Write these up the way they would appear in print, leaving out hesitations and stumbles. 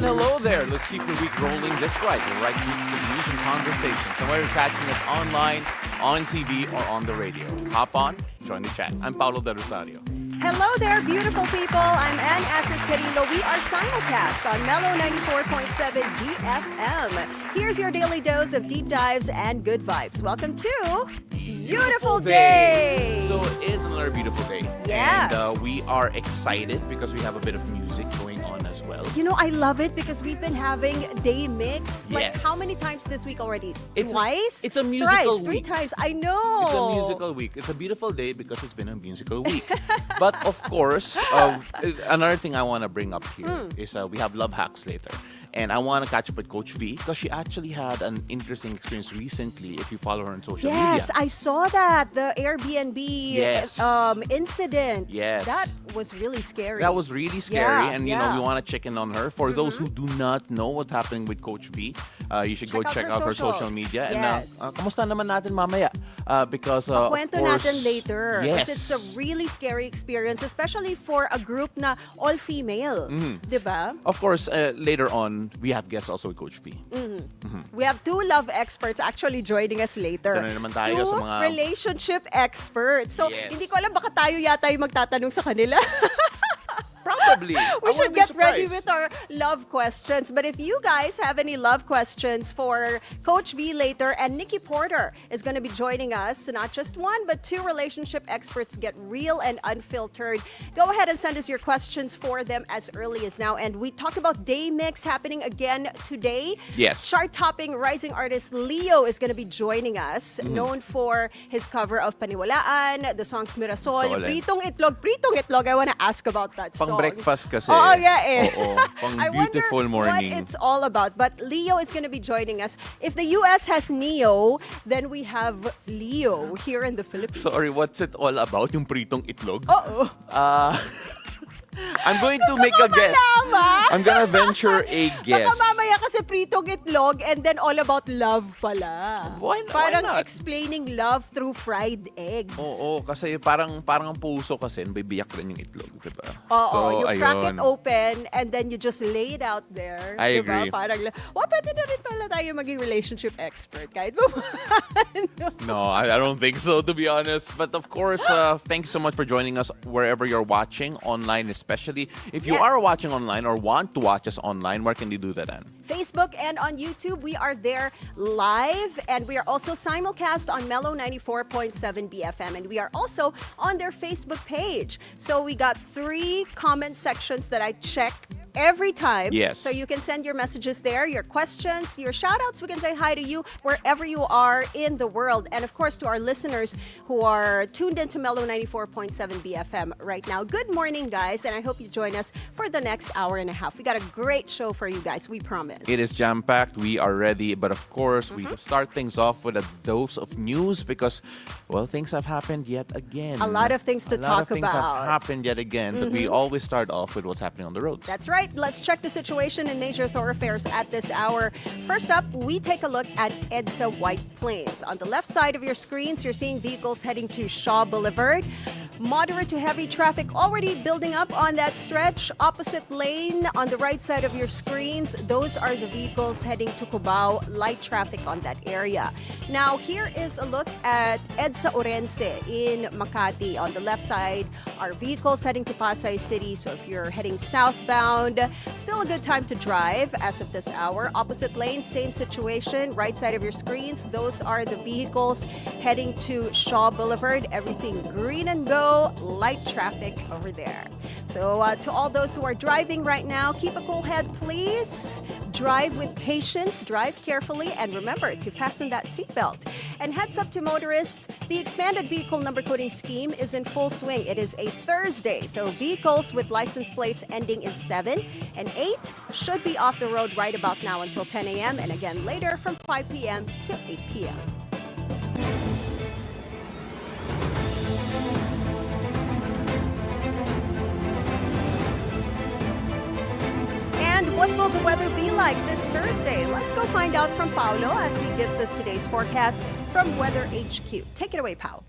And hello there. Let's keep the week rolling just right. The right weeks for news and conversation. So whether you're catching us online, on TV, or on the radio, hop on, join the chat. I'm Paolo de Rosario. Hello there, beautiful people. I'm Asis-Carilo. We are simulcast on Mellow 94.7 BFM. Here's your daily dose of deep dives and good vibes. Welcome to Beautiful Day. So it is another beautiful day. Yes. And we are excited because we have a bit of music going on as well. You know, I love it because we've been having day mix. Like, Yes. how many times this week already? It's Twice? it's a musical Thrice, 3 week. times. I know. It's a musical week. It's a beautiful day because it's been a musical week. But of course, another thing I want to bring up here is we have Love Hacks later. And I want to catch up with Coach V because she actually had an interesting experience recently if you follow her on social media. Yes, I saw that. The Airbnb Yes. incident. Yes. That was really scary. That was really scary, Yeah, and you know we want to check in on her. For those who do not know what's happening with Coach V, you should go check out her social socials. media. Yes. And kamusta naman natin mamaya? Because Kwento of course, natin later. Yes, Because it's a really scary experience, especially for a group na all-female. Diba? of course, later on we have guests also with Coach V. We have 2 love experts actually joining us later. Ito na naman tayo 2 sa mga- relationship experts. So, Yes. hindi ko alam, baka tayo yata yung magtatanong sa kanila. Probably. We should get ready with our love questions. But if you guys have any love questions for Coach V later, and Nikki Porter is going to be joining us, not just 1, but 2 relationship experts get real and unfiltered. Go ahead and send us your questions for them as early as now. And we talked about Day Mix happening again today. Yes. Chart-topping rising artist LEYO is going to be joining us, known for his cover of Paniwalaan, the songs Mirasol, Mirasol, eh. Pritong Itlog. I want to ask about that song. Pang-breakfast kasi. Oo, yeah eh. Oo, pang I beautiful wonder morning. what it's all about. But LEYO is going to be joining us. If the US has Neo, then we have LEYO here in the Philippines. Sorry, what's it all about? Yung Pritong Itlog? Oo. I'm going to make a guess. malaman? I'm gonna venture a guess. Baka mamaya kasi Pritong Itlog and then all about love pala. Why Parang not? explaining love through fried eggs. Oo, kasi parang ang puso kasi bibiyak rin yung itlog, di ba? Oo, you crack it ayun. open and then you just lay it out there. I diba? agree. Parang, pwede na rin pala tayo maging relationship expert kahit pa No, I don't think so, to be honest. But of course, thanks so much for joining us wherever you're watching, online especially. If you Yes. are watching online or want to watch us online, where can you do that, Ann? Facebook and on YouTube, we are there live, and we are also simulcast on Mellow 94.7 BFM, and we are also on their Facebook page. So we got 3 comment sections that I check every time. Yes. So you can send your messages there, your questions, your shout-outs. We can say hi to you wherever you are in the world. And of course, to our listeners who are tuned into Mellow 94.7 BFM right now, good morning, guys, and I hope you join us for the next hour and a half. We got a great show for you guys, we promise. It is jam-packed. We are ready. But of course, we start things off with a dose of news because, well, things have happened yet again. A lot of things to A lot talk of things about. have happened yet again. But we always start off with what's happening on the road. That's right. Let's check the situation in major thoroughfares at this hour. First up, we take a look at EDSA White Plains. On the left side of your screens, you're seeing vehicles heading to Shaw Boulevard. Moderate to heavy traffic already building up on that stretch. Opposite lane on the right side of your screens, those are the vehicles heading to Cubao. Light traffic on that area. Now, here is a look at EDSA Orense in Makati. On the left side are vehicles heading to Pasay City. So if you're heading southbound, still a good time to drive as of this hour. Opposite lane, same situation. Right side of your screens, those are the vehicles heading to Shaw Boulevard. Everything green and go. Light traffic over there. So to all those who are driving right now, keep a cool head, please. Drive with patience, drive carefully, and remember to fasten that seatbelt. And heads up to motorists, the expanded vehicle number coding scheme is in full swing. It is a Thursday, so vehicles with license plates ending in 7 and 8 should be off the road right about now until 10 a.m. and again later from 5 p.m. to 8 p.m. And what will the weather be like this Thursday? Let's go find out from Paolo as he gives us today's forecast from Weather HQ. Take it away, Pao.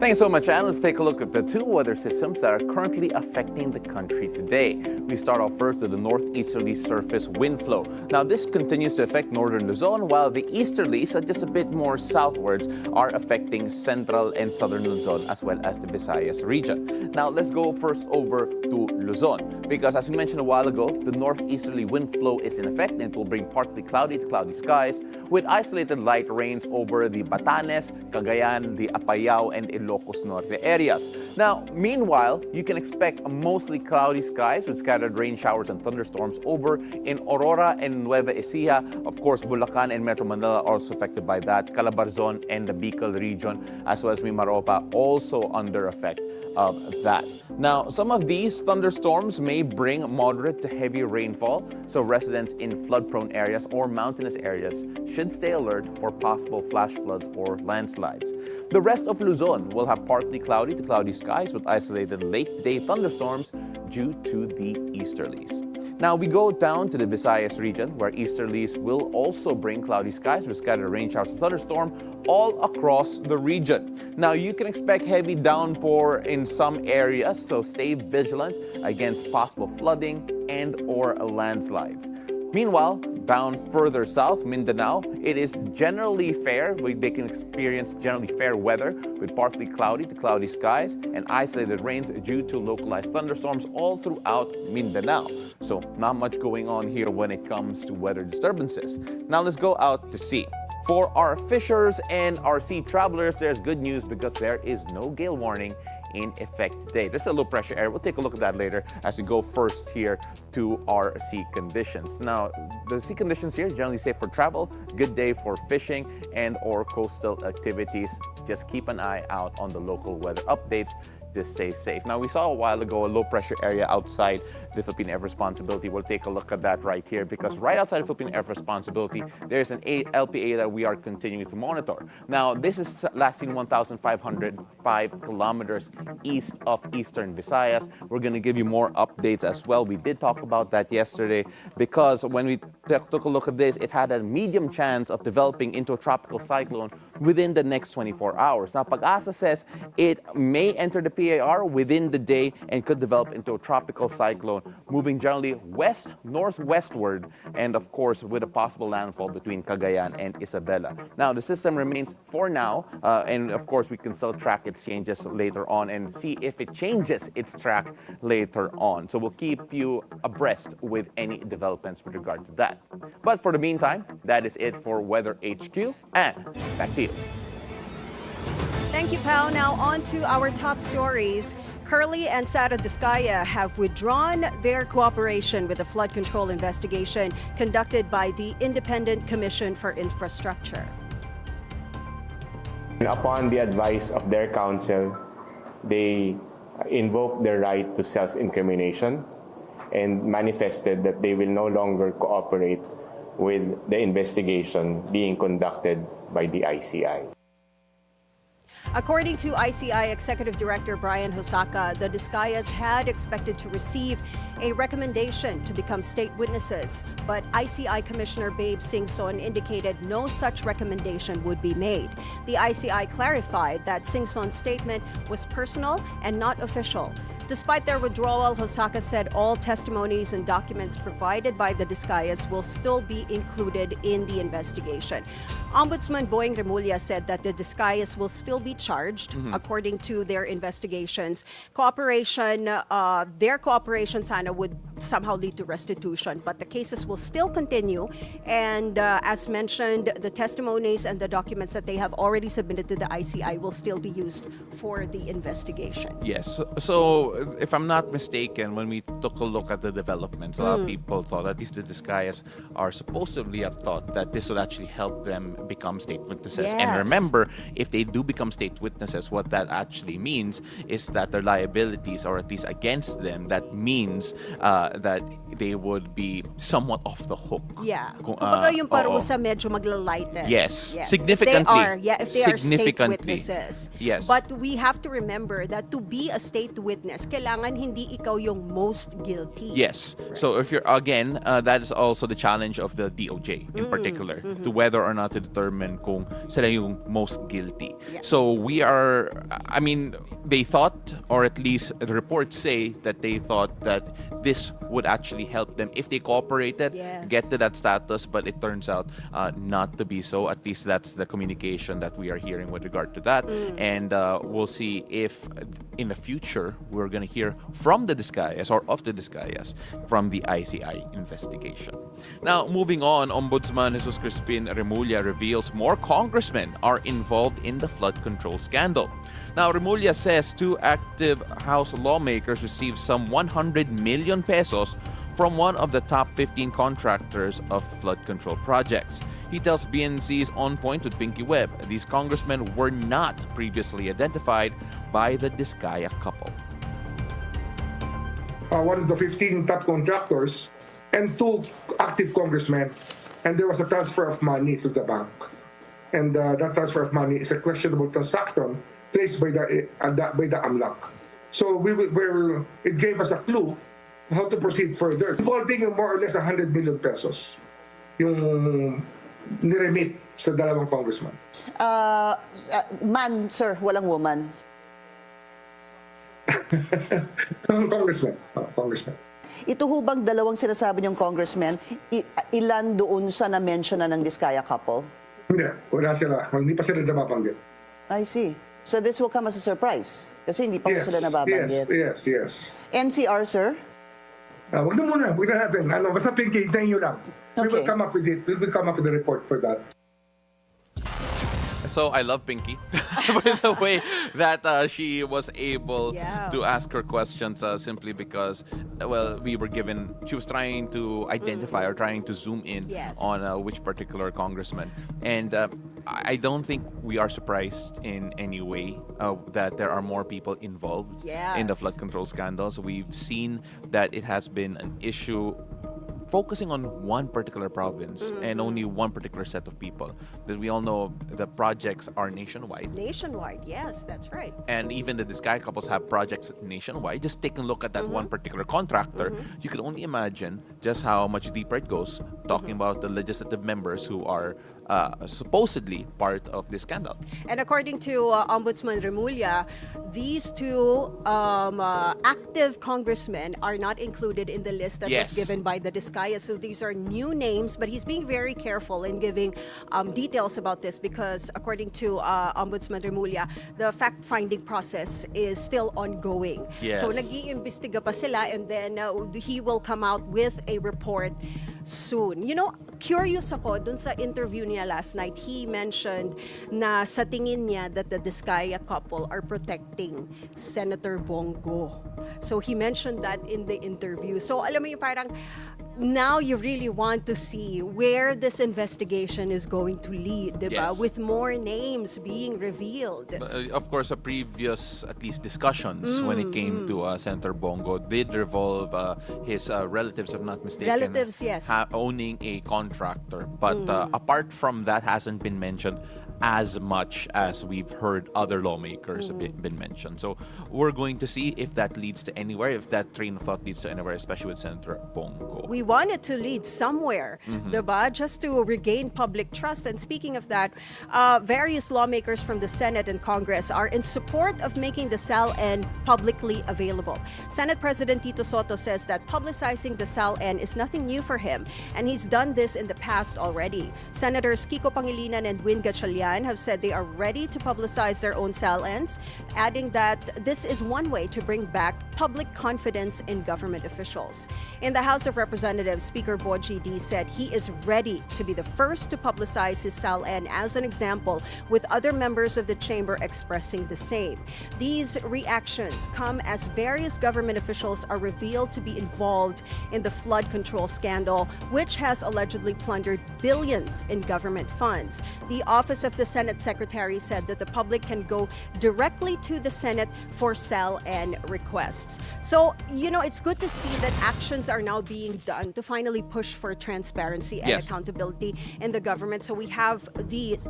Thanks so much, Anne. Let's take a look at the two weather systems that are currently affecting the country today. We start off first with the northeasterly surface wind flow. Now, this continues to affect northern Luzon, while the easterlies, just a bit more southwards, are affecting central and southern Luzon as well as the Visayas region. Now, let's go first over to Luzon, because as we mentioned a while ago, the northeasterly wind flow is in effect and it will bring partly cloudy to cloudy skies with isolated light rains over the Batanes, Cagayan, the Apayao, and Ilocos Norte areas. Now, meanwhile, you can expect mostly cloudy skies with scattered rain showers and thunderstorms over in Aurora and Nueva Ecija. Of course, Bulacan and Metro Manila are also affected by that. Calabarzon and the Bicol region, as well as Mimaropa, also under effect of that. Now, some of these thunderstorms may bring moderate to heavy rainfall, so residents in flood-prone areas or mountainous areas should stay alert for possible flash floods or landslides. The rest of Luzon will have partly cloudy to cloudy skies with isolated late-day thunderstorms due to the easterlies. Now we go down to the Visayas region, where easterlies will also bring cloudy skies with scattered rain showers and thunderstorm all across the region. Now you can expect heavy downpour in some areas, so stay vigilant against possible flooding and or landslides. Meanwhile, down further south, Mindanao, it is generally fair. They can experience generally fair weather with partly cloudy to cloudy skies and isolated rains due to localized thunderstorms all throughout Mindanao. So not much going on here when it comes to weather disturbances. Now let's go out to sea. For our fishers and our sea travelers, there's good news because there is no gale warning in effect today. This is a low pressure area. We'll take a look at that later as we go first here to our sea conditions. Now, the sea conditions here generally safe for travel, good day for fishing and or coastal activities. Just keep an eye out on the local weather updates to stay safe. Now, we saw a while ago a low pressure area outside the Philippine Air Responsibility. We'll take a look at that right here, because right outside the Philippine Air Responsibility, there's an LPA that we are continuing to monitor. Now, this is lasting 1,505 kilometers east of eastern Visayas. We're going to give you more updates as well. We did talk about that yesterday, because when we took a look at this, it had a medium chance of developing into a tropical cyclone within the next 24 hours. Now, Pag-asa says it may enter the PAR within the day and could develop into a tropical cyclone, moving generally west-northwestward, and of course with a possible landfall between Cagayan and Isabela. Now, the system remains for now, and of course we can still track its changes later on and see if it changes its track later on. So we'll keep you abreast with any developments with regard to that. But for the meantime, that is it for Weather HQ, and back to you. Thank you, Pao. Now on to our top stories. Curly and Sara Diskaya have withdrawn their cooperation with the flood control investigation conducted by the Independent Commission for Infrastructure. Upon the advice of their counsel, they invoked their right to self-incrimination and manifested that they will no longer cooperate with the investigation being conducted by the ICI. According to ICI Executive Director Brian Hosaka, the Diskayas had expected to receive a recommendation to become state witnesses, but ICI Commissioner Babe Singson indicated no such recommendation would be made. The ICI clarified that Singson's statement was personal and not official. Despite their withdrawal, Hosaka said all testimonies and documents provided by the Diskayas will still be included in the investigation. Ombudsman Boying Remulla said that the Diskayas will still be charged according to their investigations. Their cooperation sana would somehow lead to restitution, but the cases will still continue. And as mentioned, the testimonies and the documents that they have already submitted to the ICI will still be used for the investigation. Yes. So if I'm not mistaken, when we took a look at the developments, a lot of people thought, at least the Diskayas are supposedly have thought that this would actually help them become state witnesses. Yes. And remember, if they do become state witnesses, what that actually means is that their liabilities, or at least against them, that means that they would be somewhat off the hook. Yeah. Kumbaga yung parusa medyo maglalighten. Yes. Significantly. If they are state witnesses. Yes. But we have to remember that to be a state witness, course, kailangan hindi ikaw yung most guilty. Yes. So if you're, again, that is also the challenge of the DOJ in particular, to whether or not to determine kung sila yung most guilty. Yes. So we are, I mean, they thought, or at least the reports say that they thought that this would actually help them if they cooperated, Yes. get to that status, but it turns out not to be so. At least that's the communication that we are hearing with regard to that. And we'll see if in the future we're going to hear from the Discayas or of the Discayas from the ICI investigation. Now, moving on, Ombudsman Jesus Crispin Remulla reveals more congressmen are involved in the flood control scandal. Now, Remulla says two active House lawmakers received some 100 million pesos from one of the top 15 contractors of flood control projects. He tells BNC's On Point with Pinky Webb these congressmen were not previously identified by the Discaya couple. One of the 15 top contractors and two active congressmen, and there was a transfer of money to the bank. And that transfer of money is a questionable transaction traced by the AMLAC. So it gave us a clue how to proceed further, involving more or less 100 million pesos yung niremit sa dalawang congressman. Man, sir, walang woman. Congressman. Ito ho bang dalawang sinasabi niyong congressman, ilan doon sa na-mention na ng Discaya couple? Hindi, wala sila. Hindi pa sila nababanggit. I see. So this will come as a surprise kasi hindi pa po sila nababanggit. Yes. NCR, sir? Wag na muna, wag na natin. Basta Pinky, hintayin nyo lang. We will Okay. come up with it. We will come up with a report for that. So I love Pinky by the way that she was able Yeah. to ask her questions simply because, well, she was trying to identify or trying to zoom in Yes. on which particular congressman. And I don't think we are surprised in any way that there are more people involved in the Yes. flood control scandals. We've seen that it has been an issue focusing on one particular province and only one particular set of people. That we all know the projects are nationwide. Nationwide, yes, that's right. And even the Discaya couples have projects nationwide. Just take a look at that one particular contractor. You can only imagine just how much deeper it goes, talking about the legislative members who are supposedly part of this scandal. And according to Ombudsman Remulla, these two active congressmen are not included in the list that Yes. was given by the Discaya. So these are new names, but he's being very careful in giving details about this because according to Ombudsman Remulla, the fact-finding process is still ongoing. Yes. So nag-iimbestiga pa sila and then he will come out with a report soon. You know, curious ako dun sa interview niya last night. He mentioned na sa tingin niya that the Discaya couple are protecting Senator Bongo. So he mentioned that in the interview. So alam mo yung parang now you really want to see where this investigation is going to lead, diba? Yes. With more names being revealed. Of course, previous at least discussions when it came to Senator Bongo did revolve his relatives, if not mistaken, Relatives, yes. Owning a contractor. But apart from that, hasn't been mentioned as much as we've heard other lawmakers been mentioned. So we're going to see if that leads to anywhere, if that train of thought leads to anywhere, especially with Senator Bongo. We want it to lead somewhere, diba? Just to regain public trust. And speaking of that, various lawmakers from the Senate and Congress are in support of making the SALN publicly available. Senate President Tito Soto says that publicizing the SALN is nothing new for him, and he's done this in the past already. Senators Kiko Pangilinan and Win Gatchalian have said they are ready to publicize their own SALNs, adding that this is one way to bring back public confidence in government officials. In the House of Representatives, Speaker Boji D said he is ready to be the first to publicize his SALN as an example, with other members of the chamber expressing the same. These reactions come as various government officials are revealed to be involved in the flood control scandal, which has allegedly plundered billions in government funds. The Office of the Senate Secretary said that the public can go directly to the Senate for SALN requests. So, you know, it's good to see that actions are now being done to finally push for transparency and Yes. accountability in the government. So we have these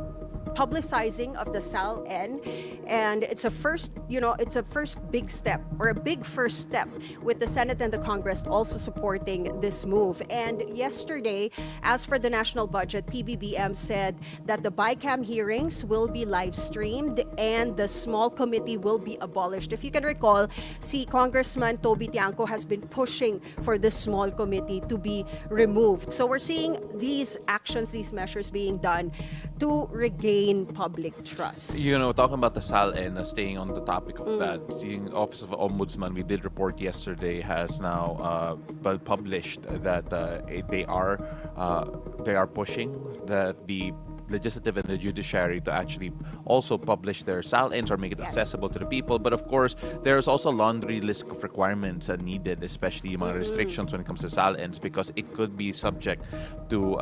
publicizing of the SAL-N, and it's a first big step, or a big first step, with the Senate and the Congress also supporting this move. And yesterday, as for the national budget, PBBM said that the BICAM hearings will be live streamed and the small committee will be abolished. If you can recall, si Congressman Toby Tiangco has been pushing for this small committee to be removed. So we're seeing these actions, these measures being done to regain public trust. Talking about the SAL-N, staying on the topic of that, the Office of Ombudsman, we did report yesterday, has now published that they are pushing that the legislative and the judiciary to actually also publish their SAL-Ns or make it accessible to the people. But of course, there's also a laundry list of requirements needed, especially yung mga restrictions when it comes to SAL-Ns, because it could be subject to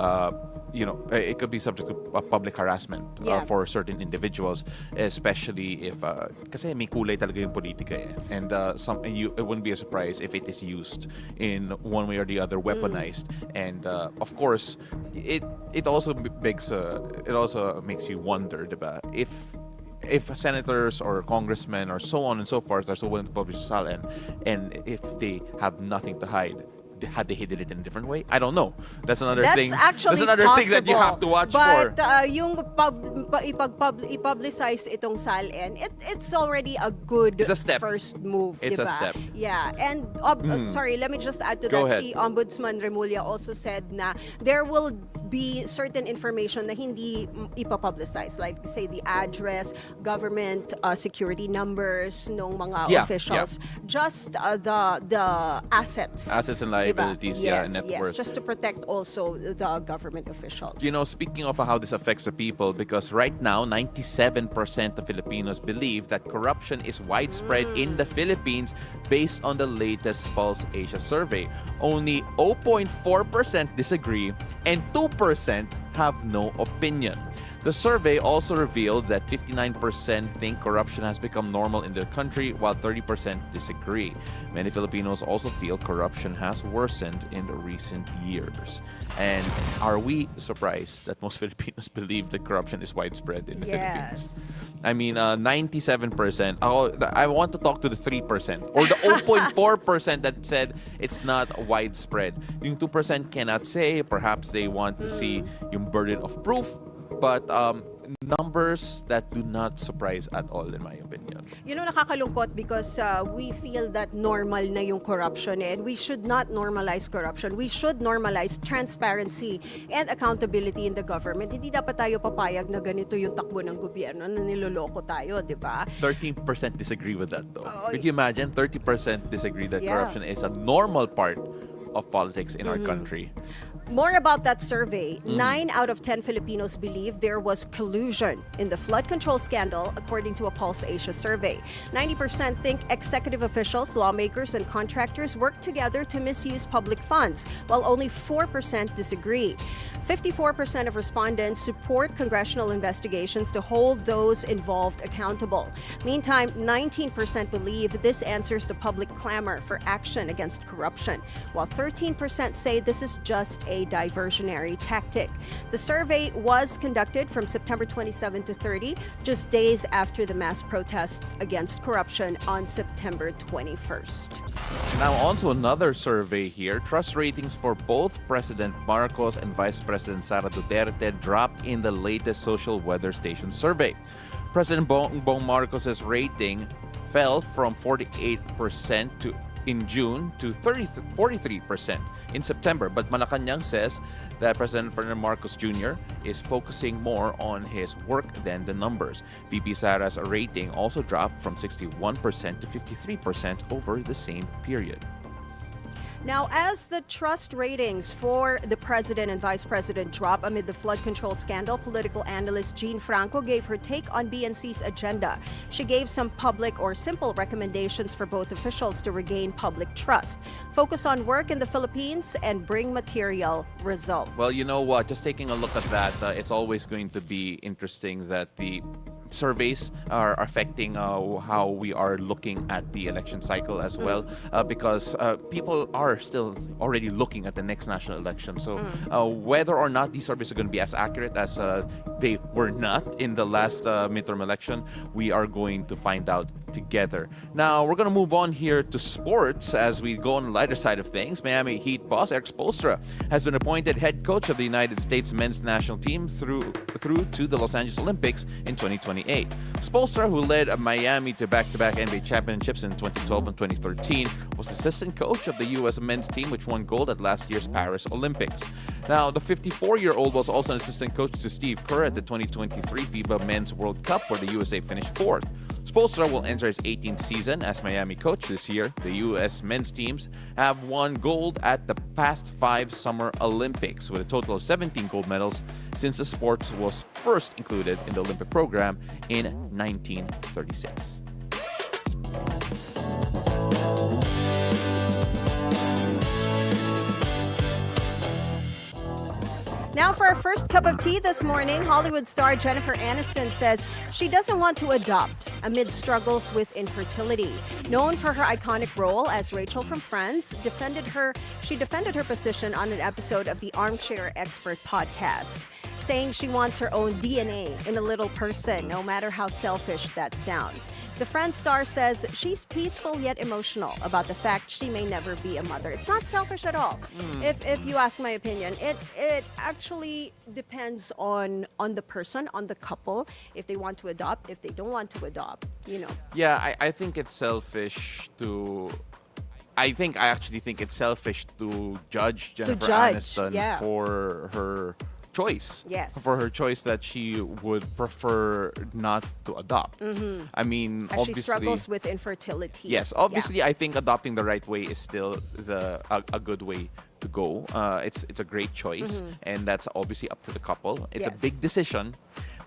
public harassment for certain individuals, especially if kasi may kulay talaga yung politika eh. And it wouldn't be a surprise if it is used in one way or the other, weaponized. And of course, it also makes you wonder, diba? If senators or congressmen or so on and so forth are so willing to publish SAL-N, and if they have nothing to hide, had they hidden it in a different way? I don't know. That's another thing. That's another thing that you have to watch for. But yung i-publicize itong SAL-N, it's already a good first move. It's diba? a step. Yeah. And sorry, let me just add to Go that. ahead. Si Ombudsman Remulla also said na there will be certain information na hindi ipapublicize, like say the address, government security numbers ng mga officials, just the assets and liabilities, and net worth. Just to protect also the government officials. Speaking of how this affects the people, because right now 97% of Filipinos believe that corruption is widespread in the Philippines based on the latest Pulse Asia survey. Only 0.4% disagree and 2% have no opinion. The survey also revealed that 59% think corruption has become normal in their country, while 30% disagree. Many Filipinos also feel corruption has worsened in the recent years. And are we surprised that most Filipinos believe that corruption is widespread in the Philippines? I mean, 97%. I want to talk to the 3% or the 0.4% that said it's not widespread. Yung 2% cannot say. Perhaps they want to see yung burden of proof. But numbers that do not surprise at all, in my opinion. Nakakalungkot because we feel that normal na yung corruption, and we should not normalize corruption. We should normalize transparency and accountability in the government. Hindi dapat tayo papayag na ganito yung takbo ng gobyerno, na niloloko tayo, di ba? 13% disagree with that, though. Could you imagine? 30% disagree that corruption is a normal part of politics in our country. More about that survey. 9 out of 10 Filipinos believe there was collusion in the flood control scandal, according to a Pulse Asia survey. 90% think executive officials, lawmakers, and contractors work together to misuse public funds, while only 4% disagree. 54% of respondents support congressional investigations to hold those involved accountable. Meantime, 19% believe this answers the public clamor for action against corruption, while 13% say this is just a diversionary tactic. The survey was conducted from September 27 to 30, just days after the mass protests against corruption on September 21st. Now on to another survey here. Trust ratings for both President Marcos and Vice President Sara Duterte dropped in the latest social weather station survey. President Bongbong Marcos's rating fell from 48% in June to 43% in September. But Malacanang says that President Ferdinand Marcos Jr. is focusing more on his work than the numbers. VP Sara's rating also dropped from 61% to 53% over the same period. Now, as the trust ratings for the president and vice president drop amid the flood control scandal, political analyst Jean Franco gave her take on BNC's agenda. She gave some public or simple recommendations for both officials to regain public trust, focus on work in the Philippines, and bring material results. Well, you know what? Just taking a look at that, it's always going to be interesting that the surveys are affecting how we are looking at the election cycle as well, because people are still already looking at the next national election. So whether or not these surveys are going to be as accurate as they were not in the last midterm election, we are going to find out together. Now, we're going to move on here to sports as we go on the lighter side of things. Miami Heat boss Eric Spoelstra has been appointed head coach of the United States men's national team through to the Los Angeles Olympics in 2028. Spoelstra, who led Miami to back-to-back NBA championships in 2012 and 2013, was assistant coach of the U.S. men's team, which won gold at last year's Paris Olympics. Now, the 54-year-old was also an assistant coach to Steve Kerr at the 2023 FIBA Men's World Cup, where the USA finished fourth. Spoelstra will enter his 18th season as Miami coach this year. The U.S. men's teams have won gold at the past 5 Summer Olympics, with a total of 17 gold medals since the sport was first included in the Olympic program in 1936. Now for our first cup of tea this morning, Hollywood star Jennifer Aniston says she doesn't want to adopt amid struggles with infertility. Known for her iconic role as Rachel from Friends, she defended her position on an episode of the Armchair Expert podcast, saying she wants her own DNA in a little person, no matter how selfish that sounds. The Friends star says she's peaceful yet emotional about the fact she may never be a mother. It's not selfish at all. If you ask my opinion, it actually depends on the person, on the couple, if they want to adopt, if they don't want to adopt, you know. Yeah, I think it's selfish to... I actually think it's selfish to judge Jennifer Aniston for her choice. Yes. For her choice that she would prefer not to adopt. I mean, As obviously... she struggles with infertility. Yes, obviously, I think adopting the right way is still a good way to go. It's a great choice, and that's obviously up to the couple. It's a big decision.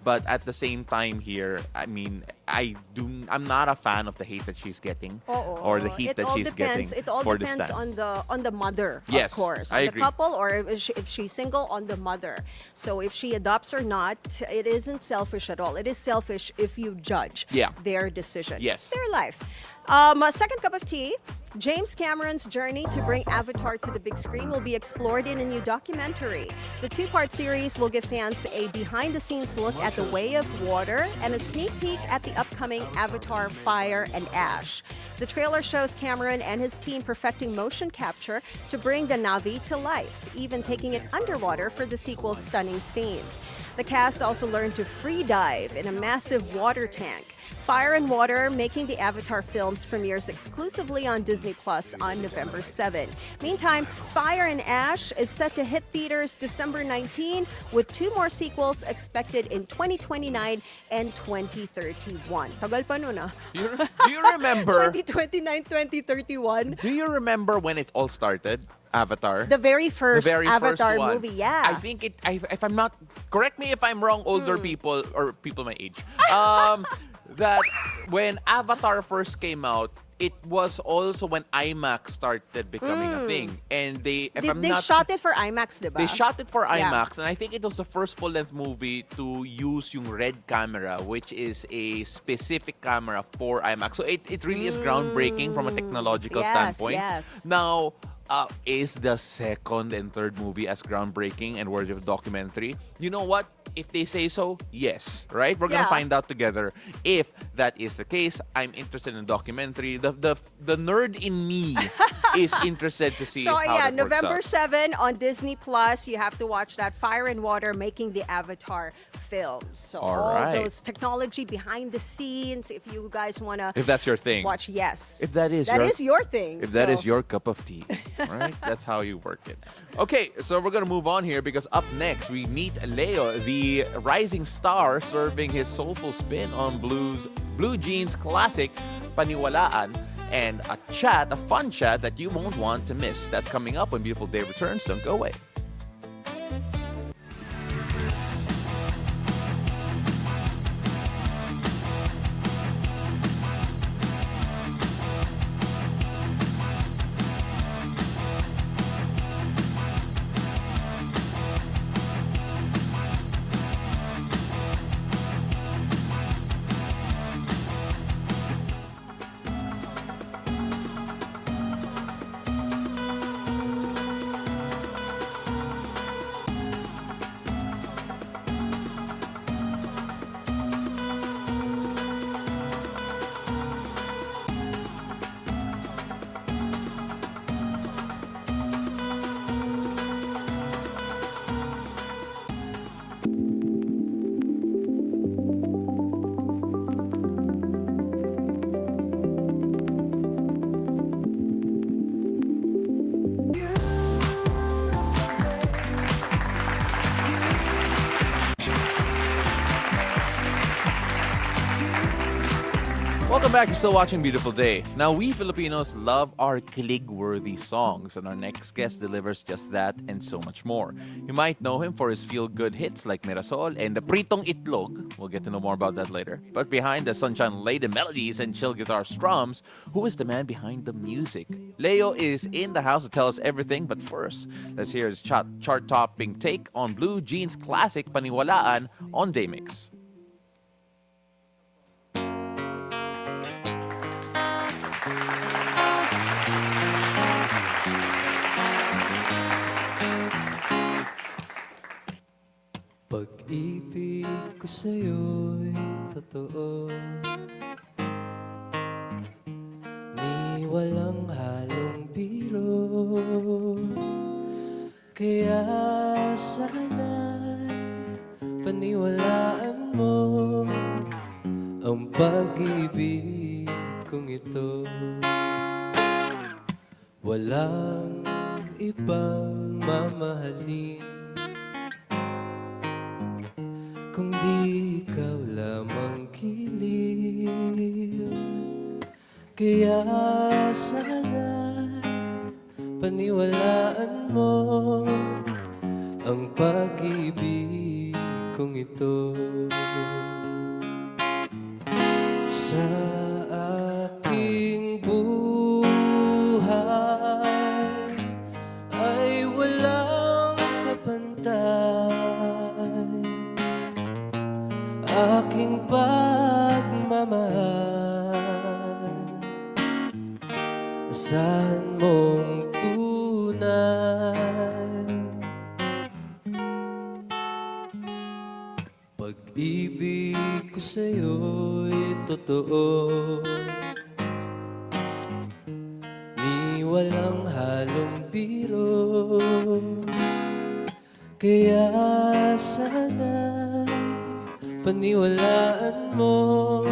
But at the same time here, I mean, I'm not a fan of the hate that she's getting or the heat that she's getting. It all for depends this time. on the mother, Yes, of course. I On agree. the couple, or if she's single, on the mother. So if she adopts or not, it isn't selfish at all. It is selfish if you judge their decision. Yes. It's their life. A second cup of tea. James Cameron's journey to bring Avatar to the big screen will be explored in a new documentary. The 2-part series will give fans a behind-the-scenes look at the Way of Water and a sneak peek at the upcoming Avatar Fire and Ash. The trailer shows Cameron and his team perfecting motion capture to bring the Na'vi to life, even taking it underwater for the sequel's stunning scenes. The cast also learned to free dive in a massive water tank. Fire and Water, making the Avatar films, premieres exclusively on Disney Plus on November 7. Meantime, Fire and Ash is set to hit theaters December 19, with 2 more sequels expected in 2029 and 2031. Tagal pa nun ah. Do you remember? 2029, 2031. Do you remember when it all started? Avatar. The very first Avatar one. movie, yeah. I think if I'm not, correct me if I'm wrong, older people or people my age, that when Avatar first came out, it was also when IMAX started becoming a thing. And they shot it for IMAX, diba? They shot it for IMAX, and I think it was the first full-length movie to use yung red camera, which is a specific camera for IMAX. So it really is groundbreaking from a technological standpoint. Yes. Now, is the second and third movie as groundbreaking and worthy of a documentary? You know what? If they say so, yes, right? We're gonna find out together. If that is the case, I'm interested in a documentary. The nerd in me is interested to see how that works November out. 7 on Disney Plus. You have to watch that. Fire and Water, making the Avatar films. So all those technology behind the scenes. If you guys wanna, if that's your thing, watch. Yes, if that is your thing. If that is your cup of tea, right? That's how you work it. Okay, so we're gonna move on here because up next we meet LEYO, the rising star, serving his soulful spin on Blue Jeans classic Paniwalaan, and a fun chat that you won't want to miss. That's coming up when Beautiful Day returns. Don't go away. Welcome back. You're still watching Beautiful Day. Now, we Filipinos love our kilig-worthy songs, and our next guest delivers just that and so much more. You might know him for his feel-good hits like Mirasol and the Pritong Itlog. We'll get to know more about that later. But behind the sunshine-laden melodies and chill guitar strums, who is the man behind the music? LEYO is in the house to tell us everything, but first, let's hear his chart-topping take on Blue Jeans' classic Paniwalaan on Daymix. Pag-ibig ko sa'yo'y totoo, ni walang halong biro. Kaya sana'y paniwalaan mo ang pag-ibig kong ito. Walang ibang mamahalin kung di ikaw lamang kilig. Kaya sana'y paniwalaan mo ang pag-ibig kong ito. Sa aking buhay ay walang kapantay aking pagmamahal. Saan mong tunay pag-ibig ko sa'yo'y totoo, ni walang halong biro. Kaya sana'y paniwalaan mo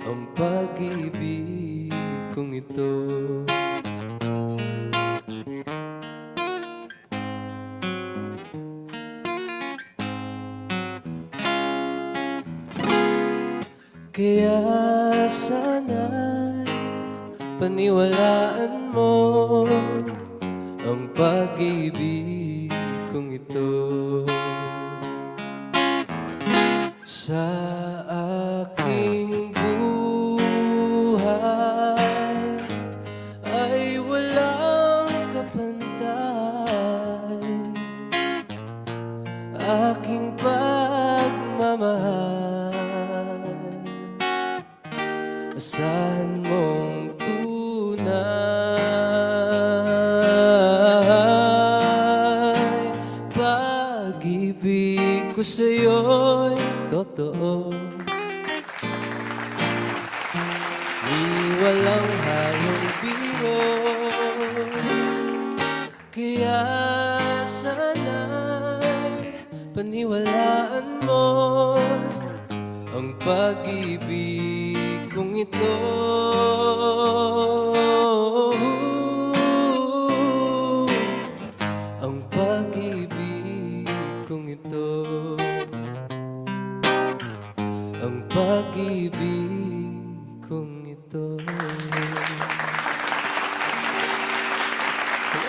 ang pag-ibig kong ito. Kaya sana'y paniwalaan mo ang pag-ibig kong ito. Sa aking buhay ay walang kapantay aking pagmamahal. Saan mong tunay pag-ibig ko sa'yo'y totoo, ni walang halong biro. Kaya sana'y paniwalaan mo ang pag-ibig kong ito. Ang pag-ibig kong ito, ang pag-ibig kong ito.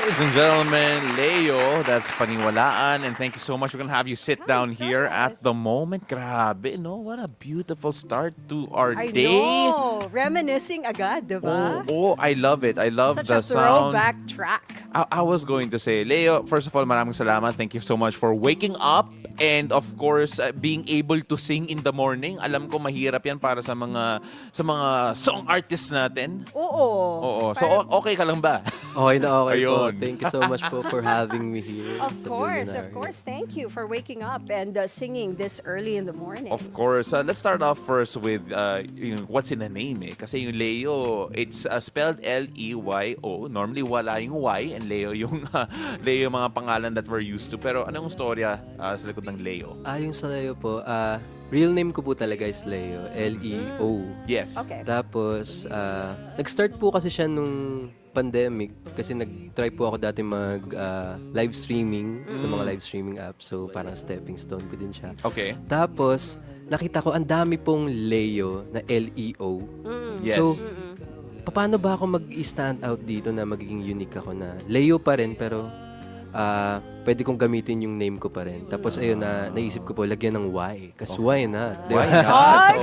Ladies and gentlemen, LEYO, that's Paniwalaan, and thank you so much. We're gonna have you sit down here at the moment. Grabe, no? What a beautiful start to our I day. know. Reminiscing agad, diba? Oh, I love it. I love Such the a sound. throwback track. I was going to say, LEYO, first of all, maraming salamat. Thank you so much for waking up and of course being able to sing in the morning. Alam ko mahirap 'yan para sa mga song artists natin. Oo. Oo. So okay ka lang ba? Okay na okay po. Ayun. Thank you so much po for having me here. Of sa course. Bilyonaryo. Thank you for waking up and singing this early in the morning. Of course. Let's start off first with what's in the name eh. Kasi yung LEYO, it's spelled L-E-Y-O. Normally wala yung Y and LEYO yung LEYO yung mga pangalan that we're used to. Pero anong storya sa likod ng LEYO? Yung sa LEYO po, real name ko po talaga is Leo. L-E-O. Yes. Okay. Tapos, nag-start po kasi siya nung pandemic kasi nag-try po ako dati mag live streaming sa mga live streaming apps. So, parang stepping stone ko din siya. Okay. Tapos, nakita ko ang dami pong Leo na L-E-O. Yes. So, paano ba ako mag-stand out dito na magiging unique ako na Leo pa rin pero pwede kong gamitin yung name ko pa rin. Tapos ayun naisip ko po lagyan ng Y. Kasi why not? Di ba? Why not?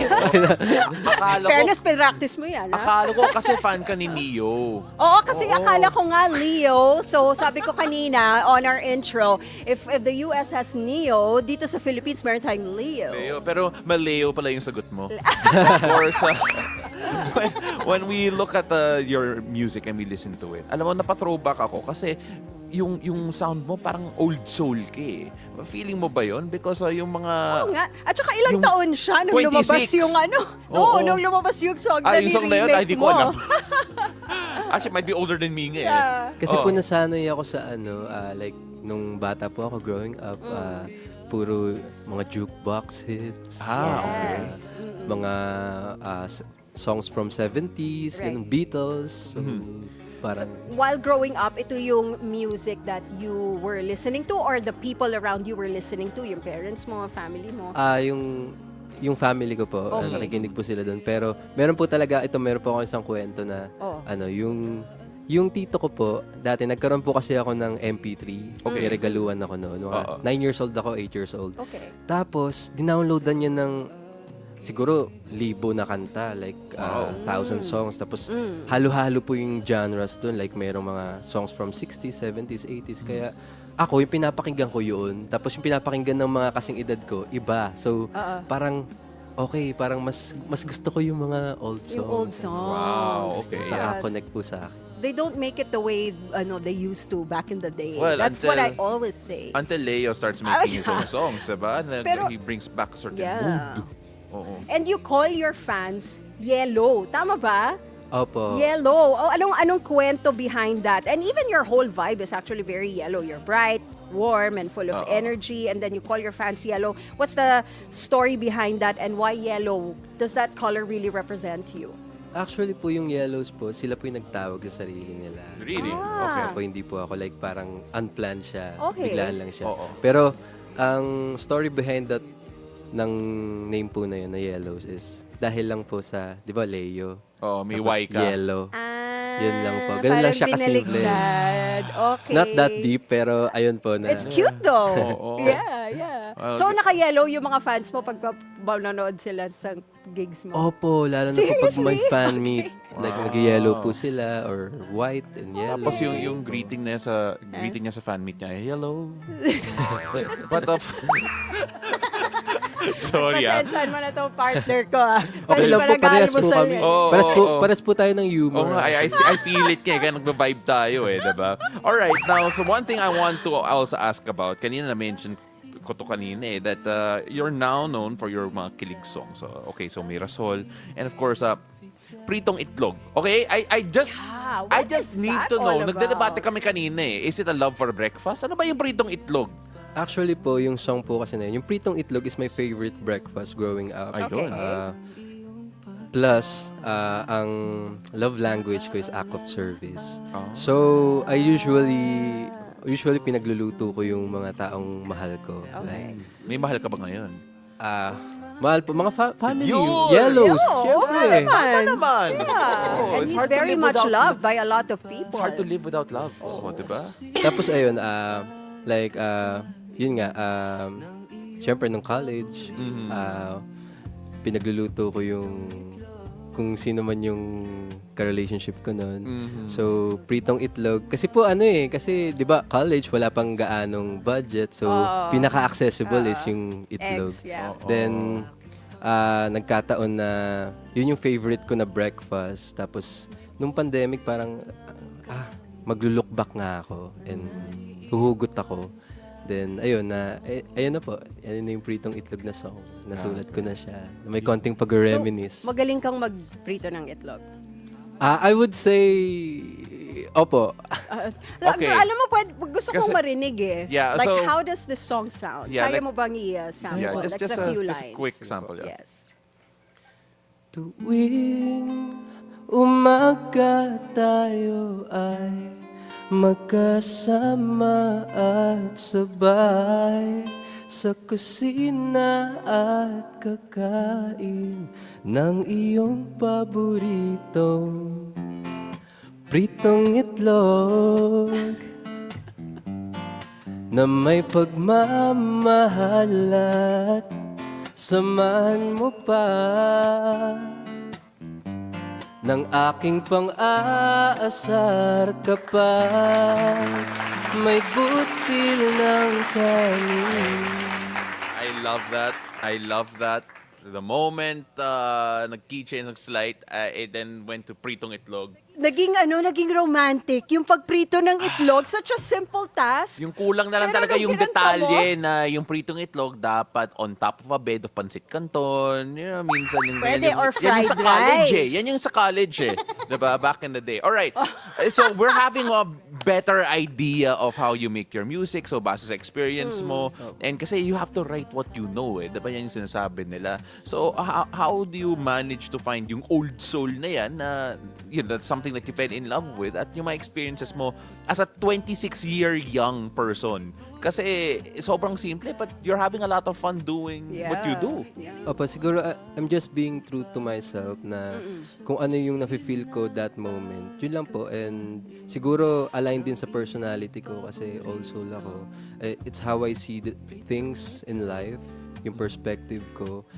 Akala ko, Fairness, pinractice mo yan, ha? akala ko kasi fan ka ni Neo. Oo, kasi akala ko nga Leo. So, sabi ko kanina on our intro, if the US has Neo, dito sa Philippines, meron tayong Leo. Leo, pero maleo pala yung sagot mo. Or sa... when we look at your music and we listen to it, alam mo, napa-throwback ako kasi yung sound mo parang old soul ka eh. Feeling mo ba yon? Because yung mga... Oo nga. At saka ilang Yung taon siya nung 26. lumabas yung ano. Oo. Nung lumabas yung song na yung song na yun, ni-remake hindi ko mo. alam. Actually, might be older than me nga eh. Yeah. Kasi po nasanay ako sa like nung bata po ako growing up, puro mga jukebox hits. Okay. Yes. Mga songs from 70s, Right. ganun, Beatles. So, parang While growing up, ito yung music that you were listening to or the people around you were listening to? Yung parents mo, family mo? yung family ko po, Okay. nakikinig po sila doon. Pero meron po talaga, meron po ako isang kwento na, Oh. yung tito ko po, dati nagkaroon po kasi ako ng MP3. Okay. May regaluan ako noon. Oo. 9 years old ako, 8 years old. Okay. Tapos, dinownloadan niya ng siguro 1,000 na kanta, like 1,000 songs. Tapos halo-halo po yung genres doon, like mayroong mga songs from 60s, 70s, 80s. Kaya ako, yung pinapakinggan ko yun. Tapos yung pinapakinggan ng mga kasing edad ko, iba. So, parang okay, parang mas gusto ko yung mga old songs. Yung old songs. Wow, okay. Mas Yeah. nakakonect po sa akin. They don't make it the way they used to back in the day. Well, That's what I always say. Until Leo starts making his own songs, diba? Pero- He brings back a certain Yeah. mood. Oo. And you call your fans yellow. Tama ba? Opo. Yellow. Oh, anong kwento behind that? And even your whole vibe is actually very yellow. You're bright, warm, and full of energy. And then you call your fans yellow. What's the story behind that and why yellow? Does that color really represent you? Actually po yung yellows po, sila po yung nagtawag sa sarili nila. Really? Okay po, hindi po ako like parang unplanned siya. Okay. Biglaan lang siya. Oo. Pero ang story behind that ng name po na yun na yellows is dahil lang po sa, di ba, Leo? Oh, may Tapos Y ka. yellow. Yun lang po. Ganun Parang lang siya kasimple. binaligtad. Okay. It's not that deep, pero ayun po na. It's cute though. Oo. Yeah. Well, So naka-yellow yung mga fans mo pag nanonood sila sa gigs mo. Opo, lalo na po pag may Seriously? fan meet. Like, nag-yellow po sila or white and yellow. Tapos yung greeting niya sa fan meet niya, hello. But of Sorry Pasensyahan mo na to partner ko Okay lang po, parehas po kami. Oo, Pares po tayo ng humor. Oh, I feel it kaya nagba-vibe tayo diba? All right, now so one thing I want to also ask about, kanina na-mention ko to kanina that you're now known for your mga kilig songs. So, okay, so Mirasol and of course Pritong Itlog. Okay? I just what is need that to know. all about? Nagdedebate kami kanina Is it a love for breakfast? Ano ba yung Pritong Itlog? Actually po, yung song po kasi na yun, yung Pritong Itlog is my favorite breakfast growing up. Ayun. Plus, ang love language ko is act of service. Oh. So, I usually pinagluluto ko yung mga taong mahal ko. Like, May mahal ka ba ngayon? mahal po, mga family. Yun! Yellows. Oo, Syempre. Tama naman. Yeah. And it's he's hard to very live much without- loved by a lot of people. It's hard to live without love. Oh, diba? Tapos ayun, yun nga, syempre nung college, pinagluluto ko yung kung sino man yung ka-relationship ko noon. So, Pritong Itlog. Kasi po kasi 'di ba college wala pang gaanong budget. So, pinaka-accessible is yung itlog. Eggs, yeah. Then, nagkataon na yun yung favorite ko na breakfast. Tapos, nung pandemic parang, maglo-look back nga ako and huhugot ako. Then, ayun na po. Yan na yung Pritong Itlog na song. Nasulat ko na siya. May konting pag-reminisce. Magaling kang magprito ng itlog. I would say, Opo. Okay. Alam mo, gusto kong Kasi- marinig eh. Yeah, Like, so- how does this song sound? Yeah, Kaya like- mo bang i-sample? Yeah, like just a few a lines. quick sample. Yeah. Yes. Tuwing umaga tayo ay magkasama at sabay sa kusina at kakain ng iyong paboritong pritong itlog na may pagmamahal at samahan mo pa ng aking pang-aasar kapag may butil ng kanin. I love that. I love that. The moment nag-keychain ng slide, it then went to Pritong Itlog. Naging romantic. Yung pagprito ng itlog, such a simple task. Yung kulang na lang Pero talaga nung yung kinanta detalye na yung pritong itlog dapat on top of a bed of pancit canton. You know, minsan yung Pwede, yan yung, or yan yung sa fried college rice. Yan yung sa college diba? Back in the day. Alright. So we're having a better idea of how you make your music. So base sa experience mo. And kasi you have to write what you know Diba yan yung sinasabi nila. So how do you manage to find yung old soul na yan na that's something that you fell in love with at yung mga experiences mo as a 26-year young person. Kasi sobrang simple but you're having a lot of fun doing what you do. Yeah. Opo, siguro I'm just being true to myself na kung ano yung nafe-feel ko that moment. Yun lang po. And siguro aligned din sa personality ko kasi old soul ako. It's how I see the things in life, yung perspective ko.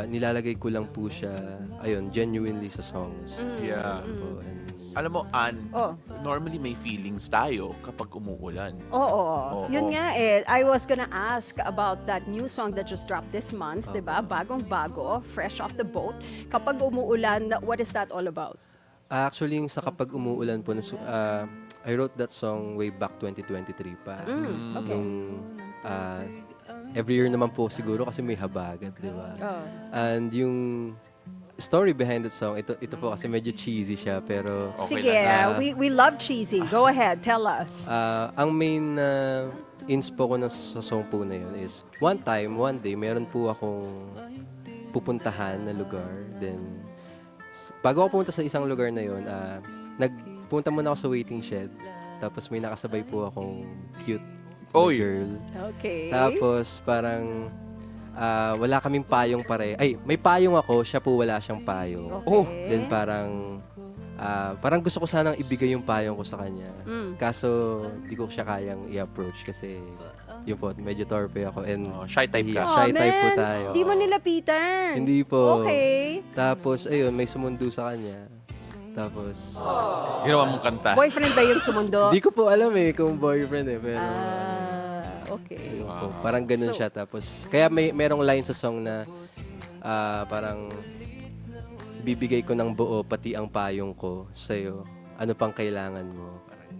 Nilalagay ko lang po siya, ayun, genuinely sa songs. Yeah. Po, and Alam mo, Ann, Oh. normally may feelings tayo kapag umuulan. Oo. Oo. Yun nga eh. I was gonna ask about that new song that just dropped this month, di ba? Bagong-bago, fresh off the boat. Kapag umuulan, what is that all about? actually, yung sa kapag umuulan po, I wrote that song way back 2023 pa. Okay. Nung, every year naman po siguro kasi may habagat, di ba? Oh. And yung story behind that song, ito po kasi medyo cheesy siya, pero Okay Sige, lang. we love cheesy. Go ahead, tell us. ang main inspo ko sa song po na yun is one day, meron po akong pupuntahan na lugar. Then, bago ako pumunta sa isang lugar na yun, nagpunta muna ako sa waiting shed. Tapos may nakasabay po akong cute na Oy. girl. Okay. Tapos parang wala kaming payong pare. Ay, may payong ako, siya po wala siyang payong. Okay. Oh, Then parang gusto ko sanang ibigay yung payong ko sa kanya. Kaso di ko siya kayang i-approach kasi yun po, medyo torpe ako and Shy type ka. Shy type po tayo. Di mo nilapitan. Hindi po. Okay. Tapos ayun, may sumundo sa kanya. Tapos Ginawa mong kanta. Boyfriend ba yung sumundo? di ko po alam kung boyfriend pero Okay. ayun po, parang ganun siya. Tapos kaya merong line sa song na parang bibigay ko ng buo pati ang payong ko sa'yo. Ano pang kailangan mo? Parang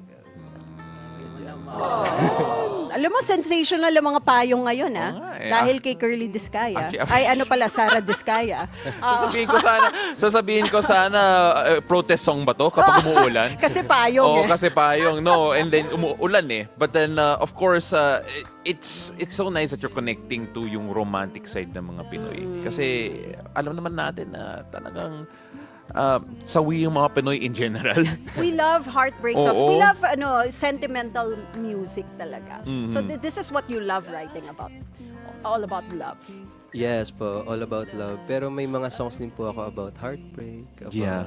Alam mo, sensational ang mga payong ngayon, ha? Oo nga eh. Dahil kay Curly Discaya. Actually, Ay, ano pala, Sarah Discaya. Sasabihin ko sana protest song ba to kapag umuulan? Kasi payong Oo, eh. kasi payong. No, and then umuulan But then, of course, it's so nice that you're connecting to yung romantic side ng mga Pinoy. Kasi alam naman natin na talagang sawi yung mga Pinoy in general. We love heartbreak songs. Oo. We love sentimental music talaga. So this is what you love writing about. All about love. yes po, all about love. Pero may mga songs din po ako about heartbreak, about Yeah.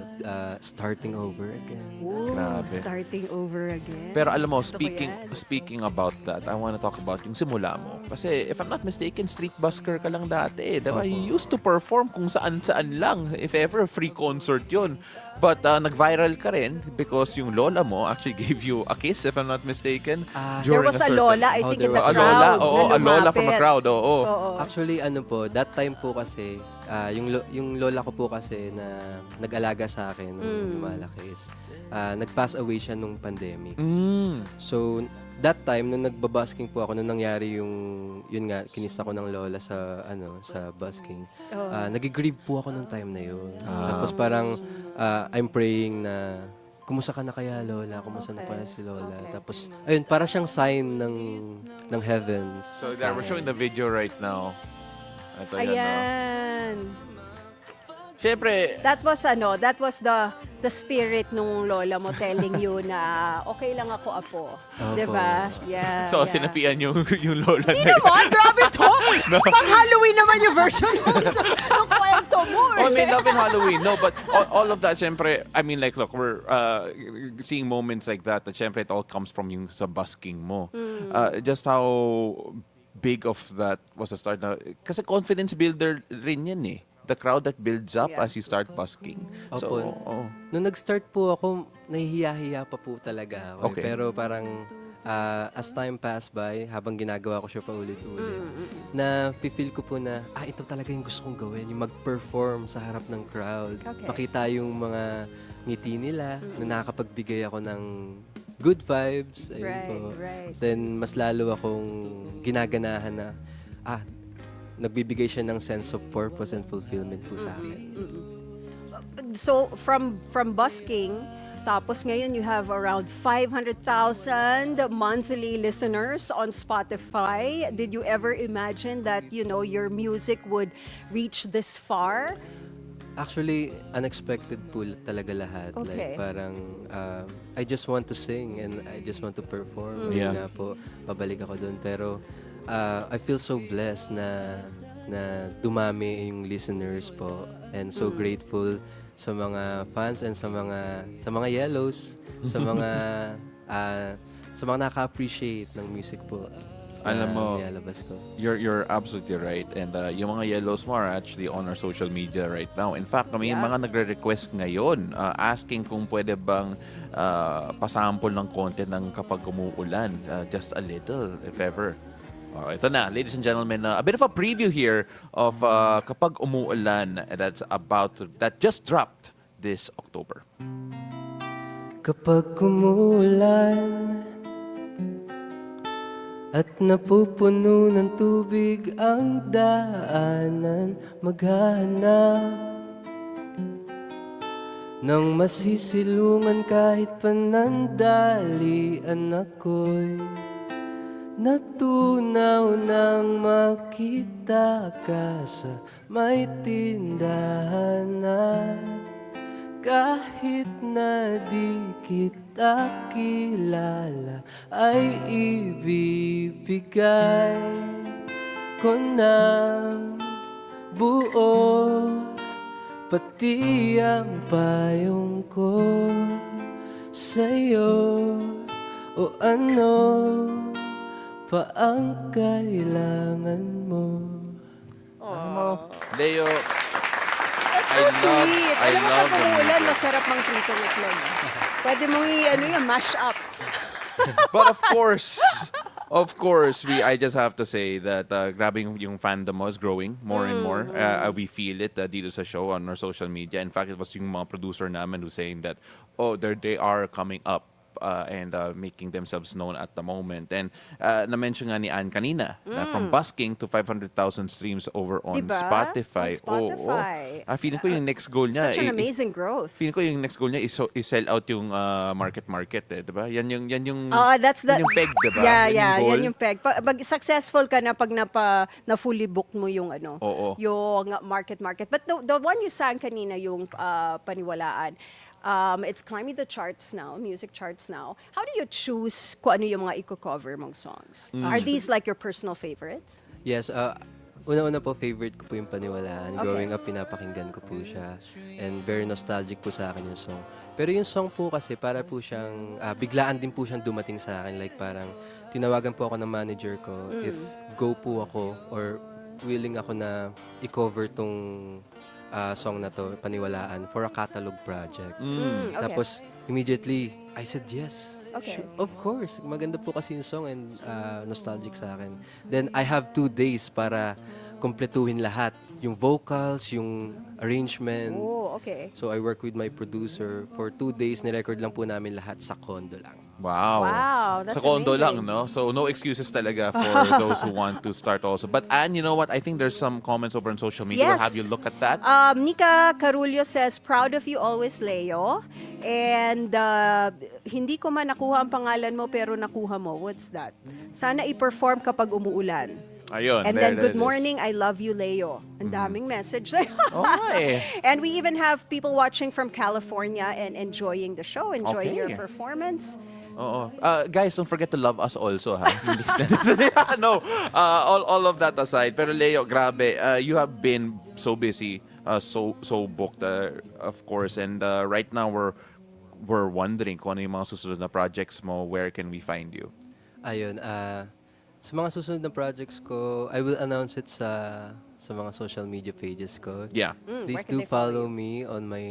Starting over again. Ooh, Grabe. starting over again. Pero alam mo, Gusto ko yan. speaking about that, I want to talk about yung simula mo. Kasi if I'm not mistaken, street busker ka lang dati. Diba? You used to perform kung saan-saan lang. If ever, free concert yun. But nag-viral ka rin because yung lola mo actually gave you a kiss, if I'm not mistaken. There was a certain- lola, I Oh, think, there in the was A crowd. lola, na oo, a lola from the lumapit. crowd, oo. Oo. Actually, ano po, that time po kasi, yung lola ko po kasi na nag-alaga sa akin nung lumalaki is, nag-pass away siya nung pandemic. So, that time, nung nagbabusking po ako, nung nangyari yun nga, kinis ako ng lola sa busking, nag-grieve po ako nung time na yun. Tapos parang, I'm praying na kumusta ka na kaya, Lola? Kumusta na kaya si Lola? Tapos, ayun, para siyang sign ng heavens. So there, we're showing the video right now. Ito yan, no? Ayan. Siyempre, That was the spirit nung lola mo telling you na okay lang ako, apo. Opo. 'Di ba? Yeah. so yeah. sinapian yung lola Hindi na yun. naman, grabe to. Pang Halloween naman yung version mo ng kwento mo. Oh, I mean, love in Halloween. No, but all of that, syempre, I mean, like, look, we're seeing moments like that syempre, it all comes from yung sa busking mo. Just how big of that was the start na, kasi confidence builder rin yan eh. The crowd that builds up as you start busking. So, Opo. Nung nag-start po ako, nahihiya-hiya pa po talaga ako. Okay. Pero parang as time passed by, habang ginagawa ko siya pa ulit-ulit, na feel ko po na, ito talaga yung gusto kong gawin, yung mag-perform sa harap ng crowd. Okay. Makita yung mga ngiti nila, na nakakapagbigay ako ng good vibes. Ayun Right, po. right. Then, mas lalo akong ginaganahan na, nagbibigay siya ng sense of purpose and fulfillment po sa akin. So from busking, tapos ngayon you have around 500,000 monthly listeners on Spotify. Did you ever imagine that, your music would reach this far? Actually, unexpected po talaga lahat. Okay. Like parang, I just want to sing and I just want to perform. Yeah. Ayun nga po, pabalik ako dun. Pero I feel so blessed na dumami yung listeners po. And so grateful sa mga fans and sa mga yellows, sa mga naka-appreciate ng music po. Alam mo, nilalabas ko. you're absolutely right. And yung mga yellows mo are actually on our social media right now. In fact, may mga nagre-request ngayon asking kung pwede bang pasample ng content ng kapag umuulan. Just a little, if ever. Ito na, ladies and gentlemen, a bit of a preview here of kapag umuulan that just dropped this October. Kapag umuulan at napupuno ng tubig ang daanan, maghahanap ng masisilungan kahit panandalian ako'y natunaw nang makita ka sa may tindahan at kahit na di kita kilala ay ibibigay ko ng buo pati ang payong ko sa'yo o ano pa ang kailangan mo. Leo, That's so sweet. I Alam mo, love pag the umuulan, music. masarap mang Pritong Itlog. Pwede mong mash up. But of course, I just have to say that grabe yung fandom mo is growing more and more. We feel it dito sa show on our social media. In fact, it was yung mga producer namin who saying that, they are coming up. And making themselves known at the moment. And na-mention nga ni Ann kanina, na from busking to 500,000 streams over on Diba? Spotify. On Spotify. Feeling ko yung next goal niya. Such an amazing growth. Feeling ko yung next goal niya is sell out yung market diba? Yan yung That's yan yung peg, diba? Yeah, goal. yan yung peg. Pag successful ka na pag na fully booked mo yung yung market. But the one you sang kanina, yung Paniwalaan, it's climbing the charts now, music charts now. How do you choose kung ano yung mga i-cover mong songs? Are these like your personal favorites? Yes, una-una po, favorite ko po yung Paniwalaan. Okay. Growing up, pinapakinggan ko po siya. And very nostalgic po sa akin yung song. Pero yung song po kasi, para po siyang, biglaan din po siyang dumating sa akin. Like parang, tinawagan po ako ng manager ko if go po ako or willing ako na i-cover tong song na to, Paniwalaan, for a catalog project. Okay. Tapos, immediately, I said yes. Okay. Of course. Maganda po kasi yung song and nostalgic sa akin. Then, I have 2 days para kumpletuhin lahat yung vocals, yung arrangement. Oh, okay. So I work with my producer. For 2 days, nirecord lang po namin lahat sa condo lang. Wow. Wow, that's Sa condo lang, amazing. no? So, no excuses talaga for those who want to start also. But, Anne, you know what? I think there's some comments over on social media. We'll Yes. have you look at that. Nika Carulio says, proud of you always, Leo. And hindi ko man nakuha ang pangalan mo pero nakuha mo. What's that? Sana i-perform kapag umuulan. Ayun. And there then, it good is. morning, I love you, Leo. Ang daming message sa'yo. Okay. And we even have people watching from California and enjoying the show, enjoying your Okay. performance. Oo. Guys, don't forget to love us also, ha? No, all of that aside. Pero Leo, grabe, you have been so busy, so booked, of course. And right now, we're wondering kung ano yung mga susunod na projects mo. Where can we find you? Ayun, sa mga susunod na projects ko, I will announce it sa mga social media pages ko. Yeah. Please where can do they follow follow me on my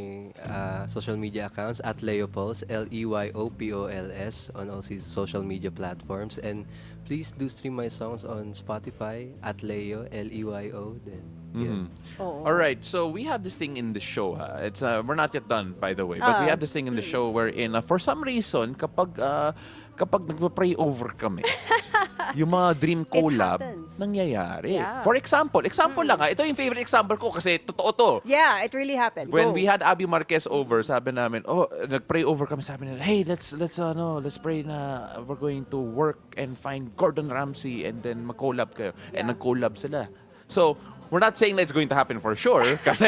social media accounts at Leopols, LEYOPOLS, on all these social media platforms. And please do stream my songs on Spotify at Leyo, LEYO. Then, yun. Oh. All right, so we have this thing in the show. Ha? It's we're not yet done, by the way, but we have this thing in the show wherein for some reason kapag nagpa-pray over kami, yung mga dream collab happens. nangyayari. Yeah. For example lang ito yung favorite example ko kasi totoo to. Yeah, it really happened. When Go. we had Abby Marquez over, sabi namin, nag-pray over kami, sabi nila, hey, let's pray na we're going to work and find Gordon Ramsay and then mag-collab kayo. And nag-collab sila. So, we're not saying that it's going to happen for sure kasi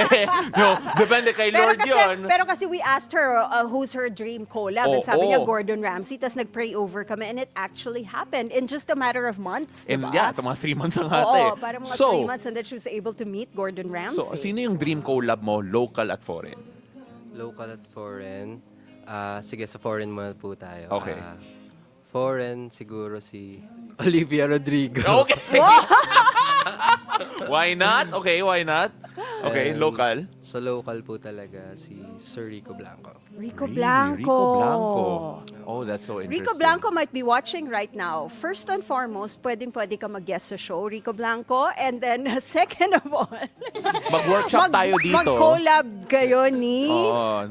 depende kay Lord yun. Pero kasi we asked her who's her dream collab. And sabi niya Oo. Gordon Ramsay. Tapos nag-pray over kami and it actually happened in just a matter of months. And diba? yeah, ito mga 3 months ang ate. Oo, parang mga 3 months and then she was able to meet Gordon Ramsay. So, sino yung dream collab mo, local at foreign? Local at foreign. Sige, sa foreign muna po tayo. Okay. Foreign, siguro si Olivia Rodrigo. Okay. Why not? Okay, why not? Okay, And local. Sa local po talaga, si Sir Rico Blanco. Rico Really? Blanco. Rico Blanco. Oh, that's so interesting. Rico Blanco might be watching right now. First and foremost, pwede ka mag-guest sa show, Rico Blanco. And then, second of all, Mag-workshop tayo dito. Mag-collab kayo ni,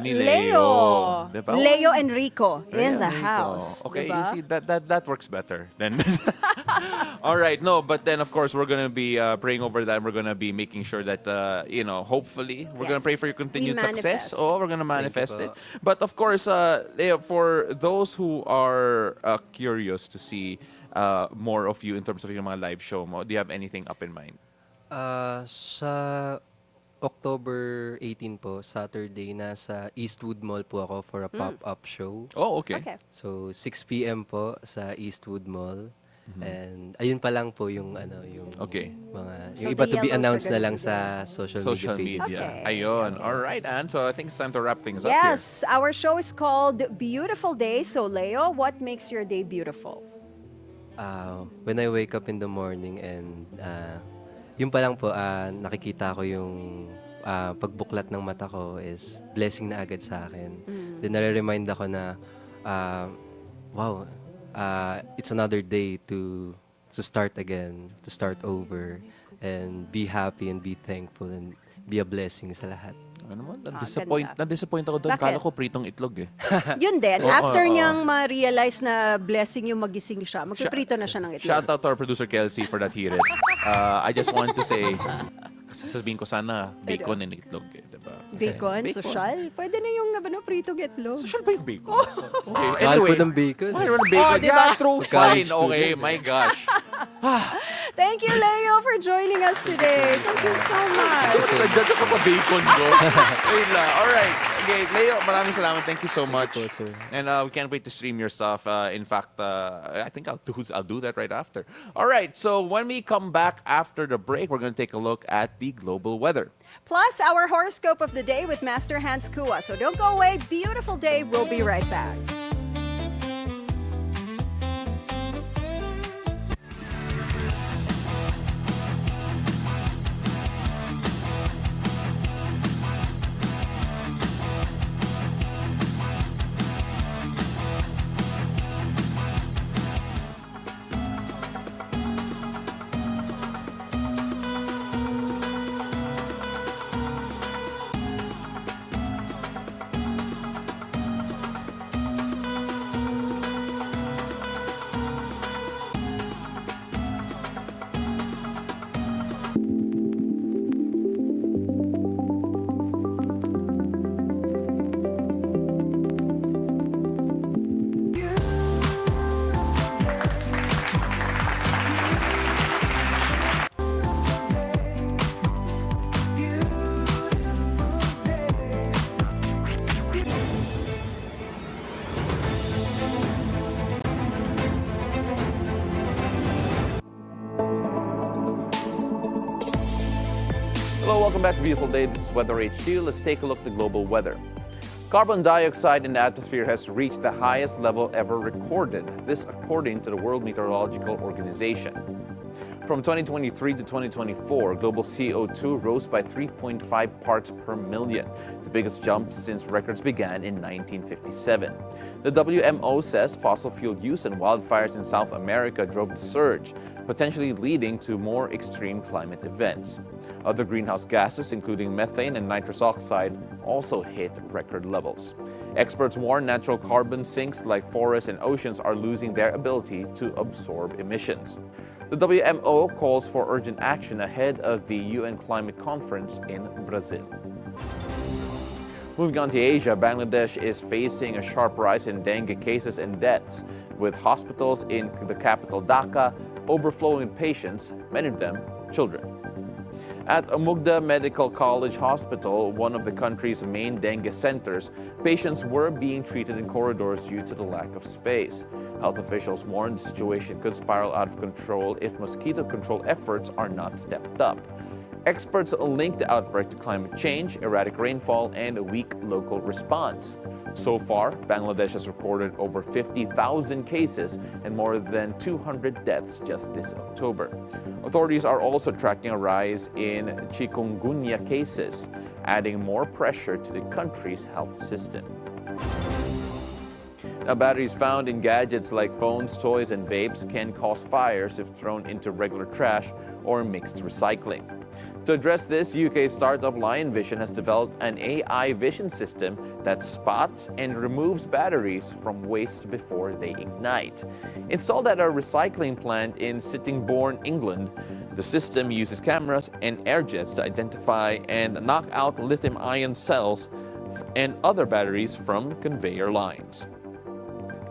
Ni Leo. Diba? Leo and Rico in Leo the and Rico. house. Okay, diba? you see, that works better. Then, all right, no, but then of course we're gonna be praying over that. We're gonna be making sure that hopefully we're gonna Yes. pray for your continued success. manifest. Oh, we're gonna manifest Thank it. you po. But of course, Leo, for those who are curious to see more of you in terms of yung mga live show mo, do you have anything up in mind? Sa October 18 po, Saturday, nasa Eastwood Mall po ako for a pop-up show. Oh, okay. Okay. So, 6 p.m. po sa Eastwood Mall. And ayun pa lang po yung Okay. mga So yung iba the to be yellows are announced na gonna lang be sa social media pages. Okay. Ayun. All right, Anne. So I think it's time to wrap things up Yes, our show is called Beautiful Day. So, Leo, what makes your day beautiful? When I wake up in the morning and yun pa lang po, nakikita ko yung pagbuklat ng mata ko is blessing na agad sa akin. Then nare-remind ako na wow, it's another day to start again, to start over, and be happy and be thankful and be a blessing sa lahat. Ano naman? ganda. Na-disappoint ako doon. Bakit? Kala ko pritong itlog eh. Yun din, Oo, after oo. niyang ma-realize na blessing yung magising siya, magpiprito na siya ng itlog. Shout out to our producer Kelsey for that hearing. I just want to say, kasi sasabihin ko sana bacon and itlog eh, diba? Bacon, Bacon. social. Pwede na yung pritong itlog. Social ba yung bacon? Okay, Mahal po ng bacon. Mahal mo ng bacon. Oh, diba? Yeah, true. Fine. College Okay, student. my gosh. Thank you, Leo, for joining us today. Thank you so much. Nagdada ko sa bacon ko. Ayun lang. Alright. Okay, Leo, maraming salamat. Thank you so much. po, sir. And we can't wait to stream your stuff. In fact, I think I'll do that right after. Alright, so when we come back after the break, we're going to take a look at the global weather. Plus, our horoscope of the day with Master Hans Kua. So don't go away. Beautiful day. We'll be right back. welcome back to Beautiful Day. This is Weather HQ. Let's take a look at the global weather. Carbon dioxide in the atmosphere has reached the highest level ever recorded. This according to the World Meteorological Organization. From 2023 to 2024, global CO2 rose by 3.5 parts per million, the biggest jump since records began in 1957. The WMO says fossil fuel use and wildfires in South America drove the surge, potentially leading to more extreme climate events. Other greenhouse gases, including methane and nitrous oxide, also hit record levels. Experts warn natural carbon sinks like forests and oceans are losing their ability to absorb emissions. The WMO calls for urgent action ahead of the UN Climate Conference in Brazil. Moving on to Asia, Bangladesh is facing a sharp rise in dengue cases and deaths, with hospitals in the capital Dhaka overflowing with patients, many of them children. At Mugda Medical College Hospital, one of the country's main dengue centers, patients were being treated in corridors due to the lack of space. Health officials warned the situation could spiral out of control if mosquito control efforts are not stepped up. Experts link the outbreak to climate change, erratic rainfall, and a weak local response. So far, Bangladesh has recorded over 50,000 cases and more than 200 deaths just this October. Authorities are also tracking a rise in chikungunya cases, adding more pressure to the country's health system. Now, batteries found in gadgets like phones, toys, and vapes can cause fires if thrown into regular trash or mixed recycling. To address this, UK startup Lion Vision has developed an AI vision system that spots and removes batteries from waste before they ignite. Installed at a recycling plant in Sittingbourne, England, the system uses cameras and air jets to identify and knock out lithium-ion cells and other batteries from conveyor lines.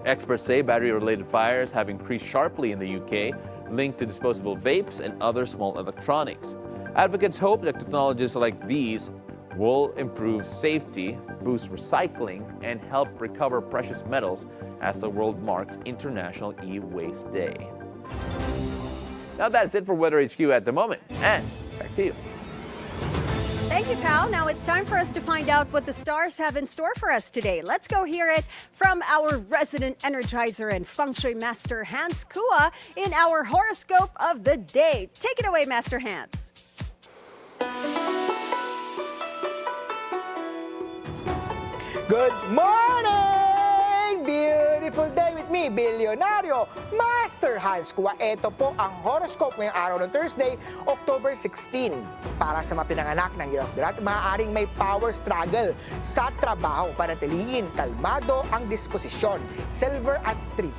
Experts say battery-related fires have increased sharply in the UK, linked to disposable vapes and other small electronics. Advocates hope that technologies like these will improve safety, boost recycling, and help recover precious metals as the world marks International E-Waste Day. Now that's it for Weather HQ at the moment, and back to you. Thank you, pal. Now it's time for us to find out what the stars have in store for us today. Let's go hear it from our resident energizer and feng shui master, Hans Kua, in our horoscope of the day. Take it away, Master Hans. Good morning! Beautiful day with me, Bilyonaryo Master Hans Kua. Ito po ang horoscope ngayong araw ng Thursday, October 16. Para sa mga pinanganak ng Year of the Rat, maaaring may power struggle sa trabaho. Panatiliin, kalmado ang disposisyon. Silver at 3.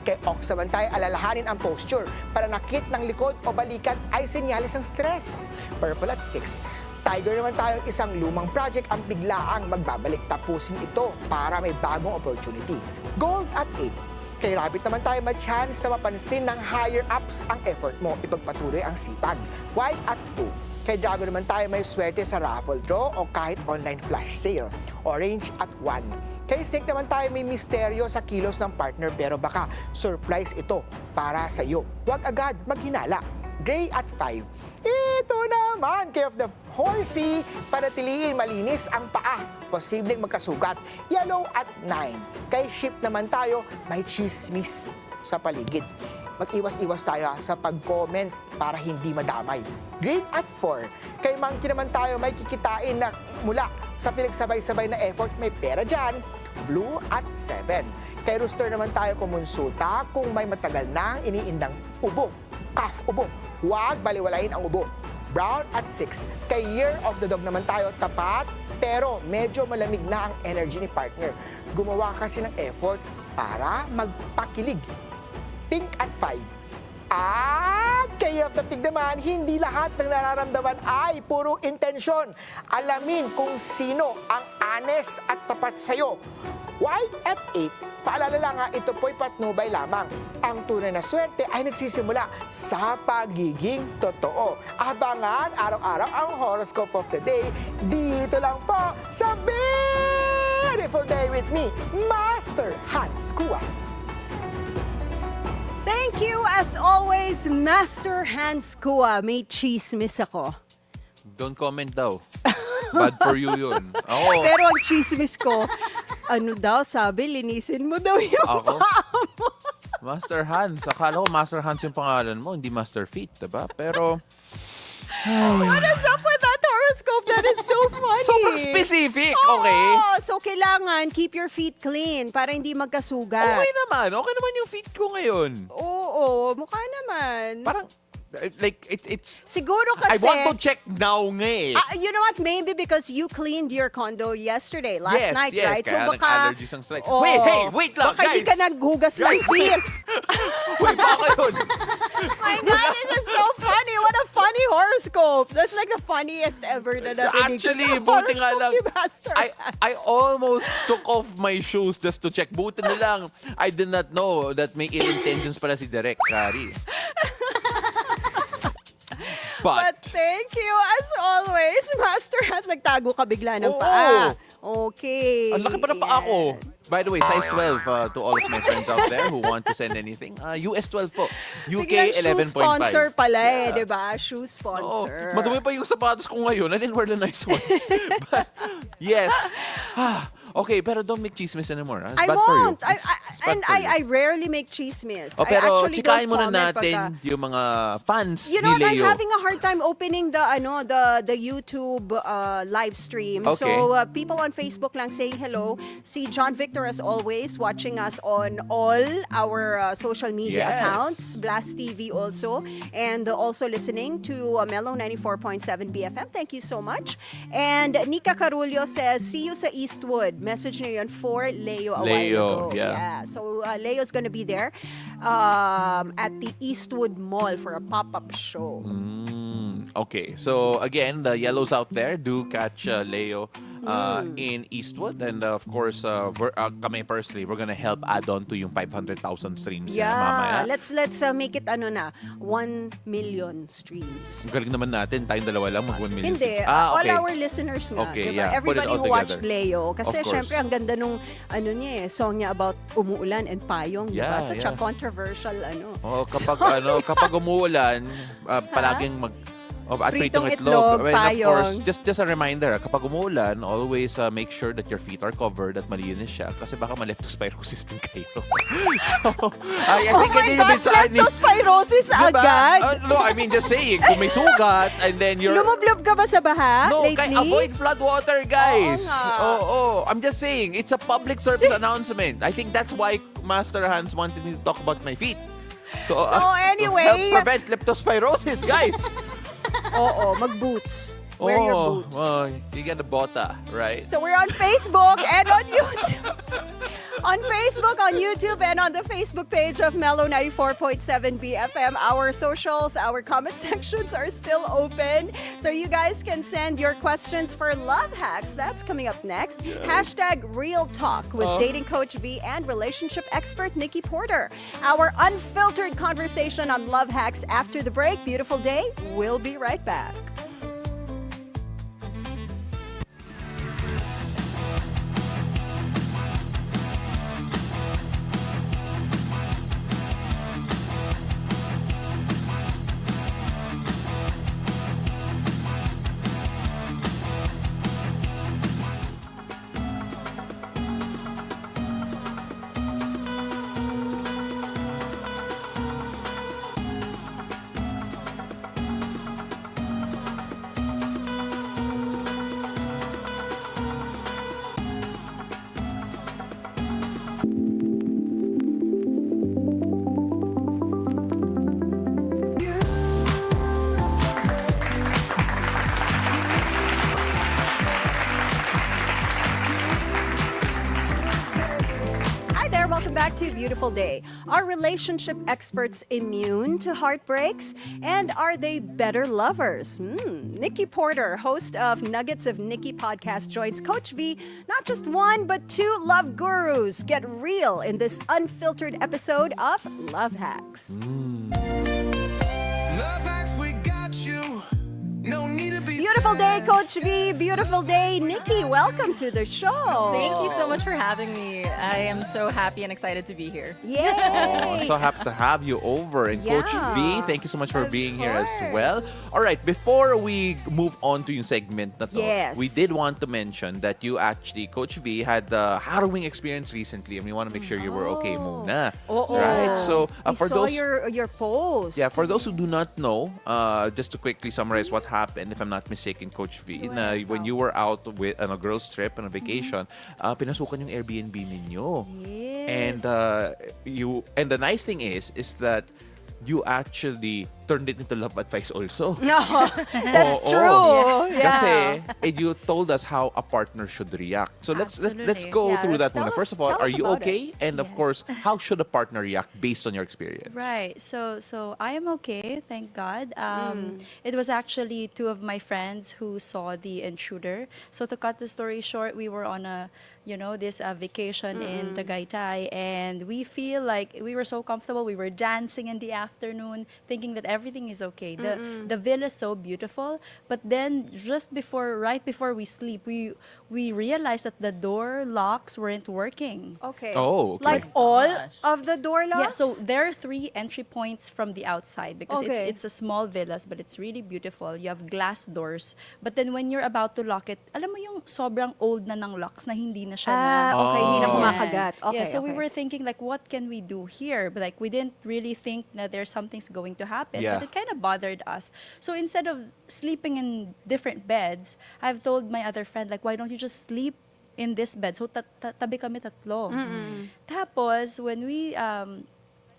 Kay Ox naman tayo, alalahanin ang posture. Pananakit ng likod o balikat ay sinyalis ng stress. Purple at 6. Tiger naman tayo, isang lumang project ang biglaang magbabalik. Tapusin ito para may bagong opportunity. Gold at 8. Kay Rabbit naman tayo, may chance na mapansin ng higher ups ang effort mo. Ipagpatuloy ang sipag. White at 2. Kay Dragon naman tayo, may swerte sa raffle draw o kahit online flash sale. Orange at 1. Kay Snake naman tayo, may misteryo sa kilos ng partner pero baka surprise ito para sa iyo. Huwag agad maghinala. Gray at 5. Ito naman, care of the horsey, panatiliin malinis ang paa. Posibleng magkasugat. Yellow at 9. Kay Ship naman tayo, may chismis sa paligid. Mag-iwas-iwas tayo sa pag-comment para hindi madamay. Green at 4. Kay Monkey naman tayo, may kikitain na mula sa pinagsabay-sabay na effort, may pera dyan. Blue at 7. Kay Rooster naman tayo, kumonsulta kung may matagal nang iniindang ubo. Calf, ubo. Huwag baliwalain ang ubo. Brown at 6. Kay Year of the Dog naman tayo, tapat, pero medyo malamig na ang energy ni partner. Gumawa kasi ng effort para magpakilig. Pink at 5. At kay Year of the Pig naman, hindi lahat ng nararamdaman ay puro intensyon. Alamin kung sino ang honest at tapat sa'yo. White at 8. Paalala lang ha, ito po'y patnubay lamang. Ang tunay na swerte ay nagsisimula sa pagiging totoo. Abangan araw-araw ang horoscope of the day dito lang po sa Beautiful Day with me, Master Hans Kua. Thank you, as always, Master Hans Kua. May chismis ako. Don't comment daw. Bad for you yun. Ako, Pero ang chismis ko, ano daw, sabi, linisin mo daw yung Ako? paa mo. Master Hans. Akala ko Master Hans yung pangalan mo, hindi Master Feet, diba? Pero, What is up with that horoscope? That is so funny. sobrang specific, okay? Oo, so kailangan keep your feet clean para hindi magkasugat. Okay naman yung feet ko ngayon. Oo, mukha naman. Parang, like, it's... Siguro I kasi... want to check now nga eh. You know what? Maybe because you cleaned your condo yesterday, last night, right? Kaya nag-allergies ang slight. Oo. Wait lang, baka guys. di ka naghugas ng Guys, feet. Wait, baka yun. My God, this is so funny. What a funny horoscope. That's like the funniest ever na narinig ko Actually, sa buti nga horoscope lang. ni Master I almost took off my shoes just to check. Buti na lang. I did not know that may ill intentions pala si Direk Kari. But thank you, as always, Master Hans. Nagtago ka bigla ng Oo. paa. Okay. Ang laki pa ng paa ko. By the way, size 12 to all of my friends out there who want to send anything. US 12 po. UK Biglang 11.5. shoe sponsor pala Yeah. di ba? Shoe Oo. sponsor. Madumi pa yung sapatos ko ngayon. I didn't wear the nice ones. But, yes. Okay, pero don't make chismis anymore. It's I bad for you. won't. It's bad for you. I rarely make chismis. Oh, I pero actually chikahin don't muna comment natin pagka- yung mga fans You know ni what? I'm Leo. having a hard time opening the YouTube live stream. Okay. So people on Facebook lang saying hello. Si John Victor, as always, watching us on all our social media Yes. accounts. Blast TV also. And also listening to Mellow 94.7 BFM. Thank you so much. And Nika Carullo says, see you sa Eastwood. Message niyo yun for Leo a while Leo, ago. yeah. So Leo's gonna be there at the Eastwood Mall for a pop-up show. Okay, so again, the yellows out there do catch Leo in Eastwood, and of course, kami personally, we're gonna help add on to yung 500,000 streams niya mamaya. Yeah, let's make it 1 million streams. Ang galing naman natin, tayong dalawa lang mag 1 million Hindi, streams. all Okay. our listeners nga, Okay, diba? yeah, put it Everybody all who watched together. Leo. Kasi Of course. syempre, ang ganda nung song niya about umuulan and payong, diba? Yeah, Such yeah. a controversial, Kapag umuulan, palaging at Pritong Pritong Itlog, Well, of payong. course, just a reminder, kapag umuulan, always make sure that your feet are covered at malinis siya kasi baka ma-leptospirosis din kayo. So, I Oh think my hindi God, naman sa leptospirosis Diba? agad? No, I mean, just saying, kung may sugat and then you're... Lumublob ka ba sa baha No, lately? avoid flood water, guys. Oo nga. I'm just saying, it's a public service announcement. I think that's why Master Hans wanted me to talk about my feet. So to anyway- help prevent leptospirosis, guys. Oo, mag-boots. Wear your boots. You get the bota, right? So we're on Facebook and on YouTube. On Facebook, on YouTube, and on the Facebook page of Mellow 94.7 BFM. Our socials, our comment sections are still open. So you guys can send your questions for love hacks. That's coming up next. Hashtag Real Talk with dating coach V and relationship expert Nikki Porter. Our unfiltered conversation on love hacks after the break. Beautiful day. We'll be right back. Welcome back to Beautiful Day. Are relationship experts immune to heartbreaks? And are they better lovers? Nikki Porter, host of Nuggets of Nikki podcast, joins Coach V, not just one, but two love gurus. Get real in this unfiltered episode of Love Hacks. Love hacks, we got you. No need to be Beautiful day, Coach V. Beautiful day, Nikki. Welcome to the show. Thank you so much for having me. I am so happy and excited to be here. Yay! I'm so happy to have you over. And Coach V, thank you so much for being here as well. All right, before we move on to yung segment na to, Yes. we did want to mention that you actually, Coach V, had the harrowing experience recently, and we want to make sure you were okay muna. Right? So, I for saw those... your post. Yeah, for those who do not know, just to quickly summarize what happened, if I'm not mistaken, Coach V, na when you were out with on a girls trip on a vacation, pinasukan yung Airbnb ninyo. Yes. And the nice thing is that you actually turned it into love advice also. No, that's Oo. true. Yeah. Kasi you told us how a partner should react. So let's Absolutely. go Yeah, through let's that muna. tell First us- of all, tell are us you about okay? And of course, how should a partner react based on your experience? Right. So I am okay, thank God. It was actually two of my friends who saw the intruder. So to cut the story short, we were on this vacation in Tagaytay, and we feel like we were so comfortable. We were dancing in the afternoon, thinking that everything is okay. The villa is so beautiful, but then right before we sleep, we realized that the door locks weren't working. Okay. Oh, okay. Like all of the door locks? Yeah, so there are 3 entry points from the outside because Okay. it's a small villas, but it's really beautiful. You have glass doors, but then when you're about to lock it, alam mo yung sobrang old na ng locks na hindi na siya okay, hindi na Oh. kumakagat. Okay, yeah, so we okay. were thinking like, what can we do here? But like, we didn't really think that there's something's going to happen. Yeah. But it kind of bothered us. So instead of sleeping in different beds, I've told my other friend like, why don't you just sleep in this bed? So tabi kami tatlo. Tapos when we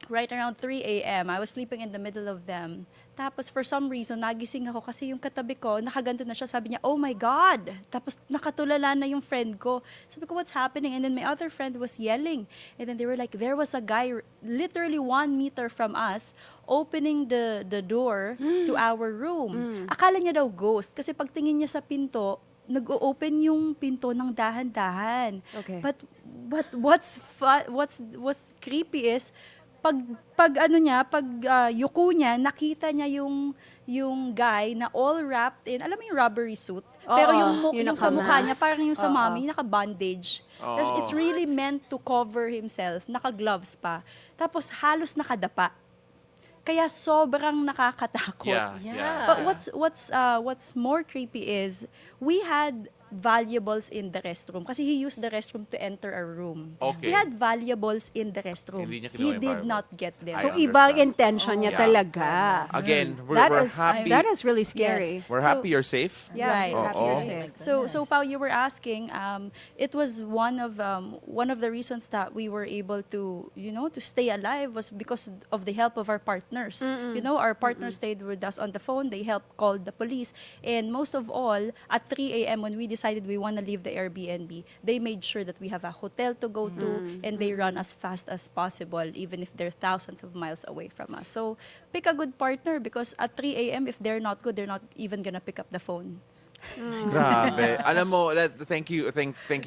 right around 3 a.m., I was sleeping in the middle of them. Tapos for some reason, nagising ako kasi yung katabi ko, nakaganto na siya. Sabi niya, oh my God! Tapos nakatulala na yung friend ko. Sabi ko, what's happening? And then my other friend was yelling. And then they were like, there was a guy literally 1 meter from us opening the door to our room. Akala niya daw ghost. Kasi pagtingin niya sa pinto, nag-open yung pinto ng dahan-dahan. Okay. But what's creepy is pag yuko niya, nakita niya yung guy na all wrapped in, alam mo yung rubbery suit, pero yung sa mukha niya parang yung sa mommy, naka-bandage. Tapos it's really meant to cover himself, naka-gloves pa. Tapos halos nakadapa. Kaya sobrang nakakatakot. Yeah. But what's more creepy is we had valuables in the restroom kasi he used the restroom to enter our room. Okay. We had valuables in the restroom. Hindi niya kinuha He yung did valuables. not get them. I So, understand. ibang intention niya Yeah. talaga. Again, we're happy. That is really scary. We're So- happy you're safe. Yeah, Right. happy Oo. you're safe. So Pao, you were asking. It was one of the reasons that we were able to stay alive was because of the help of our partners. Our partners stayed with us on the phone. They helped call the police, and most of all, at 3 a.m. when we decided we want to leave the Airbnb, they made sure that we have a hotel to go to, and they run as fast as possible, even if they're thousands of miles away from us. So pick a good partner because at 3 a.m. if they're not good, they're not even gonna pick up the phone. Grabe. Alam mo, thank you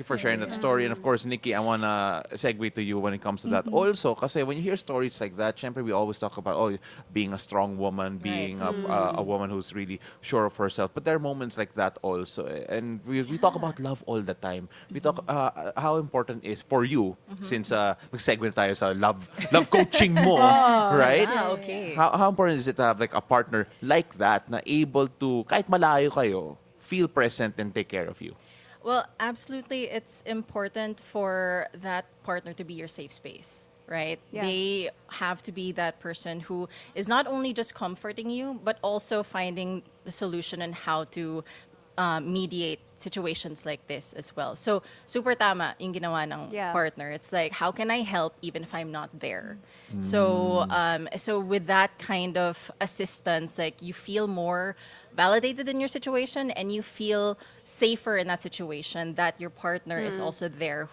for sharing that story. And of course, Nikki, I wanna segue to you when it comes to that. Also, kasi when you hear stories like that, syempre we always talk about being a strong woman, being a woman who's really sure of herself. But there are moments like that also. And we talk about love all the time. We talk how important is for you since mag-segue tayo sa love coaching mo, right? Okay. How important is it to have like a partner like that na able to kahit malayo kayo feel present and take care of you? Well, absolutely. It's important for that partner to be your safe space, right? Yeah. They have to be that person who is not only just comforting you, but also finding the solution and how to mediate situations like this as well. So, super tama yung ginawa ng Yeah. partner. It's like, how can I help even if I'm not there? So with that kind of assistance, like you feel more validated in your situation and you feel safer in that situation that your partner is also there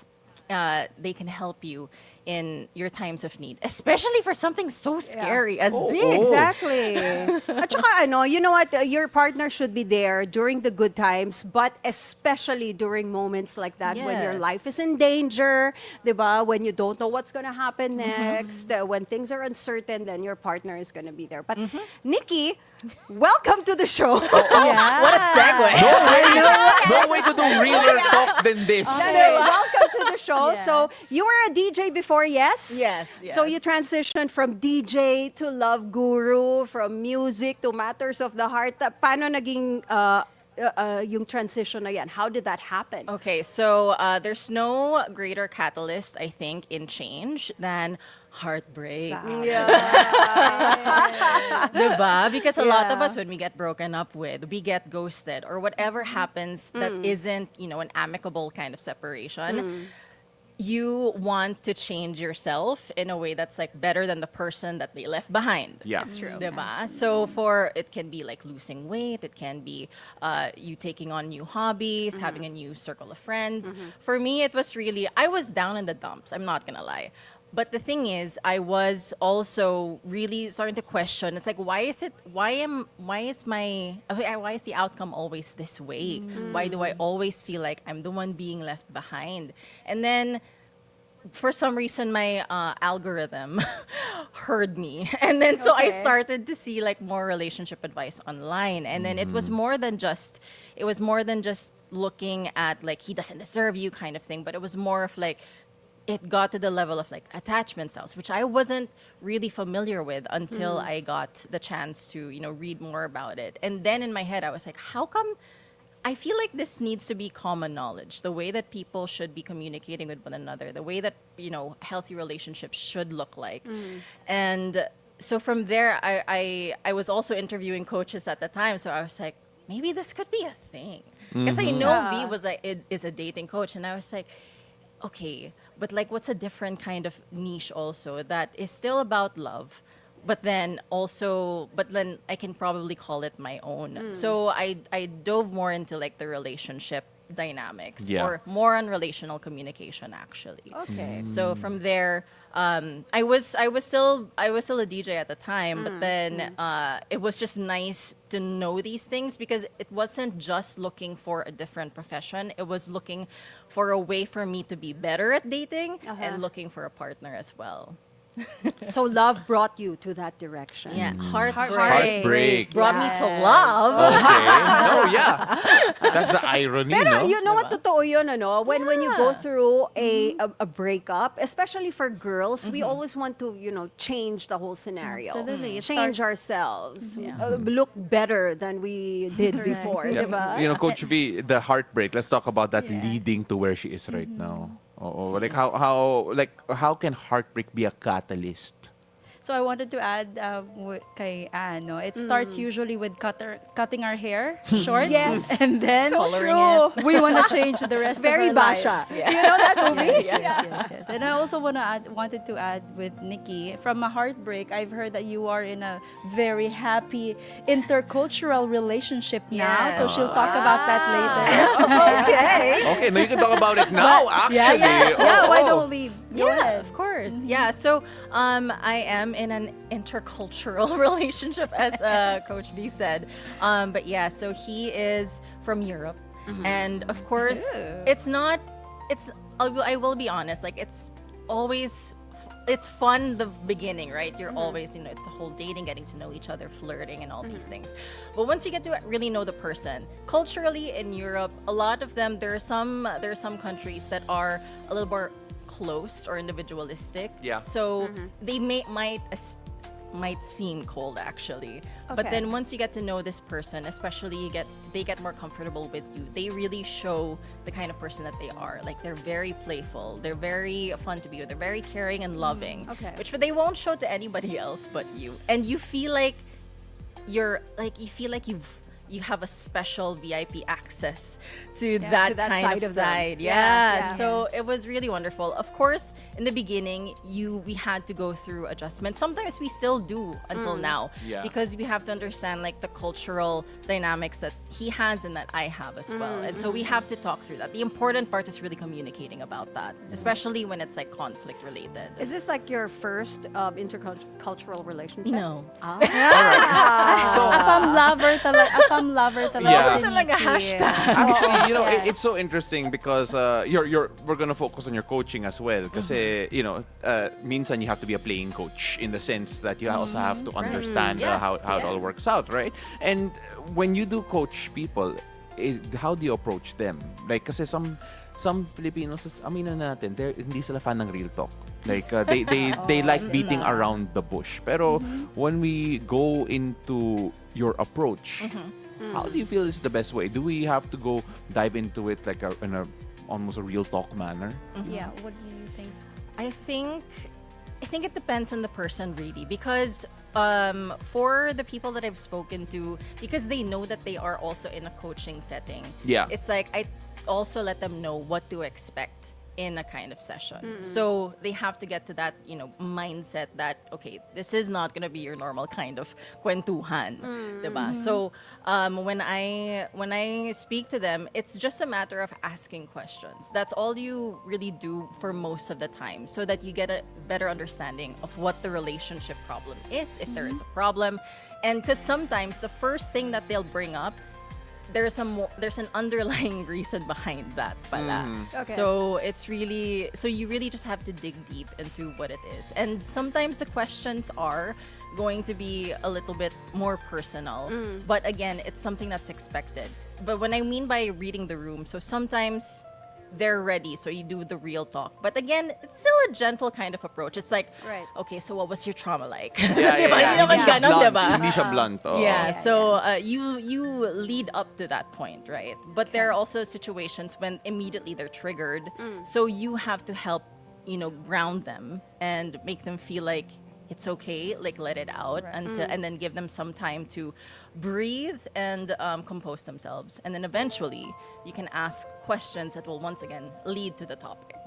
they can help you in your times of need, especially for something so scary as this. Exactly. At saka you know what, your partner should be there during the good times, but especially during moments like that when your Yes. life is in danger, 'di ba? When you don't know what's gonna happen next, when things are uncertain, then your partner is gonna be there. But Nikki, welcome to the show. What a segue. No way to do realer talk than this. Welcome to the show. Yeah. So you were a DJ before, yes? Yes, So yes. you transitioned from DJ to love guru, from music to matters of the heart. Paano naging yung transition na yan? How did that happen? Okay, so there's no greater catalyst, I think, in change than heartbreak. Diba? Because a lot of Yeah. us, when we get broken up with, we get ghosted, or whatever happens that isn't, an amicable kind of separation. You want to change yourself in a way that's like better than the person that they left behind. Yeah. That's true. Diba? So for it can be like losing weight, it can be you taking on new hobbies, having a new circle of friends. For me, it was really, I was down in the dumps. I'm not gonna lie. But the thing is, I was also really starting to question. It's like, why is the outcome always this way? Why do I always feel like I'm the one being left behind? And then, for some reason, my algorithm heard me, and then so I Okay. started to see like more relationship advice online. And then it was more than just looking at like he doesn't deserve you kind of thing, but it was more of like, it got to the level of like attachment styles, which I wasn't really familiar with until I got the chance to, read more about it. And then in my head, I was like, how come I feel like this needs to be common knowledge, the way that people should be communicating with one another, the way that, healthy relationships should look like. And so from there, I was also interviewing coaches at the time. So I was like, maybe this could be a thing. Because I know V was is a dating coach. And I was like, okay, but like what's a different kind of niche also that is still about love, but then I can probably call it my own. So I dove more into like the relationship dynamics, Yeah. or more on relational communication actually. Okay. So from there, I was still a DJ at the time, but then it was just nice to know these things because it wasn't just looking for a different profession. It was looking for a way for me to be better at dating and looking for a partner as well. So love brought you to that direction. Yeah, heartbreak Heartbreak. brought me to love. Okay. No, yeah. That's the irony, Pero no? you know what, totoo yun, when you go through a breakup, especially for girls, we always want to, change the whole scenario. Absolutely. It Change starts- ourselves. Look better than we did before, Yeah. diba? Coach V, the heartbreak, let's talk about that leading to where she is right now. Like how can heartbreak be a catalyst? So I wanted to add kay Anne, no? It starts usually with cutting our hair short. Yes. And then So Coloring true. we want to change the rest Very of our Basha. lives. You know that movie? Yes. And I also wanted to add with Nikki, from a heartbreak, I've heard that you are in a very happy intercultural relationship now. So she'll talk about that later. Okay. Okay, now you can talk about it now, actually. Yeah, why don't we go Yeah, ahead? of course. Yeah, so I am in an intercultural relationship, as Coach V said. But yeah, so he is from Europe, and of course, I will be honest. Like it's fun the beginning, right? You're always, it's the whole dating, getting to know each other, flirting, and all these things. But once you get to really know the person, culturally in Europe, a lot of them, there are some countries that are a little more closed or individualistic. Yeah. So they might seem cold actually. But Okay. then once you get to know this person, especially they get more comfortable with you. They really show the kind of person that they are. Like they're very playful. They're very fun to be with. They're very caring and loving. Okay. Which they won't show to anybody else but you. And you feel like you have a special VIP access to Yeah, that to that kind side of of them. side. Yeah, Yeah. yeah. So it was really wonderful. Of course, in the beginning, we had to go through adjustments. Sometimes we still do until now, Yeah. because we have to understand like the cultural dynamics that he has and that I have as well. And so we have to talk through that. The important part is really communicating about that, especially when it's like conflict related. Is this like your first intercultural relationship? No. Afam lover talaga. Yeah. si Talaga Nikki. hashtag. Actually, you know, Yes. it's so interesting because we're gonna focus on your coaching as well. Kasi you know, minsan you have to be a playing coach in the sense that you also have to understand Yes, how it all yes. works out, right? And when you do coach people, how do you approach them? Like, kasi some Filipinos, aminin na natin, hindi sila fan ng real talk. Like they like beating around the bush. Pero when we go into your approach, how do you feel is the best way? Do we have to go dive into it like in a almost a real talk manner? Yeah, what do you think? I think it depends on the person really, because for the people that I've spoken to, because they know that they are also in a coaching setting. Yeah. It's like I also let them know what to expect in a kind of session. So they have to get to that, mindset that, okay, this is not going to be your normal kind of kwentuhan, diba? So when I speak to them, it's just a matter of asking questions. That's all you really do for most of the time, so that you get a better understanding of what the relationship problem is, if there is a problem. And because sometimes the first thing that they'll bring up, there's an underlying reason behind that pala. Okay. So you really just have to dig deep into what it is. And sometimes the questions are going to be a little bit more personal. But again, it's something that's expected. But when I mean by reading the room, so sometimes they're ready, so you do the real talk. But again, it's still a gentle kind of approach. It's like, Right. okay, so what was your trauma like? Yeah, Diba? Hindi naman Hindi siya ganon, blunt. diba? Hindi siya blunt. Oh. Yeah, so you lead up to that point, right? But there are also situations when immediately they're triggered. So you have to help, ground them and make them feel like it's okay, like let it out, and then give them some time to breathe and compose themselves. And then eventually you can ask questions that will once again lead to the topic.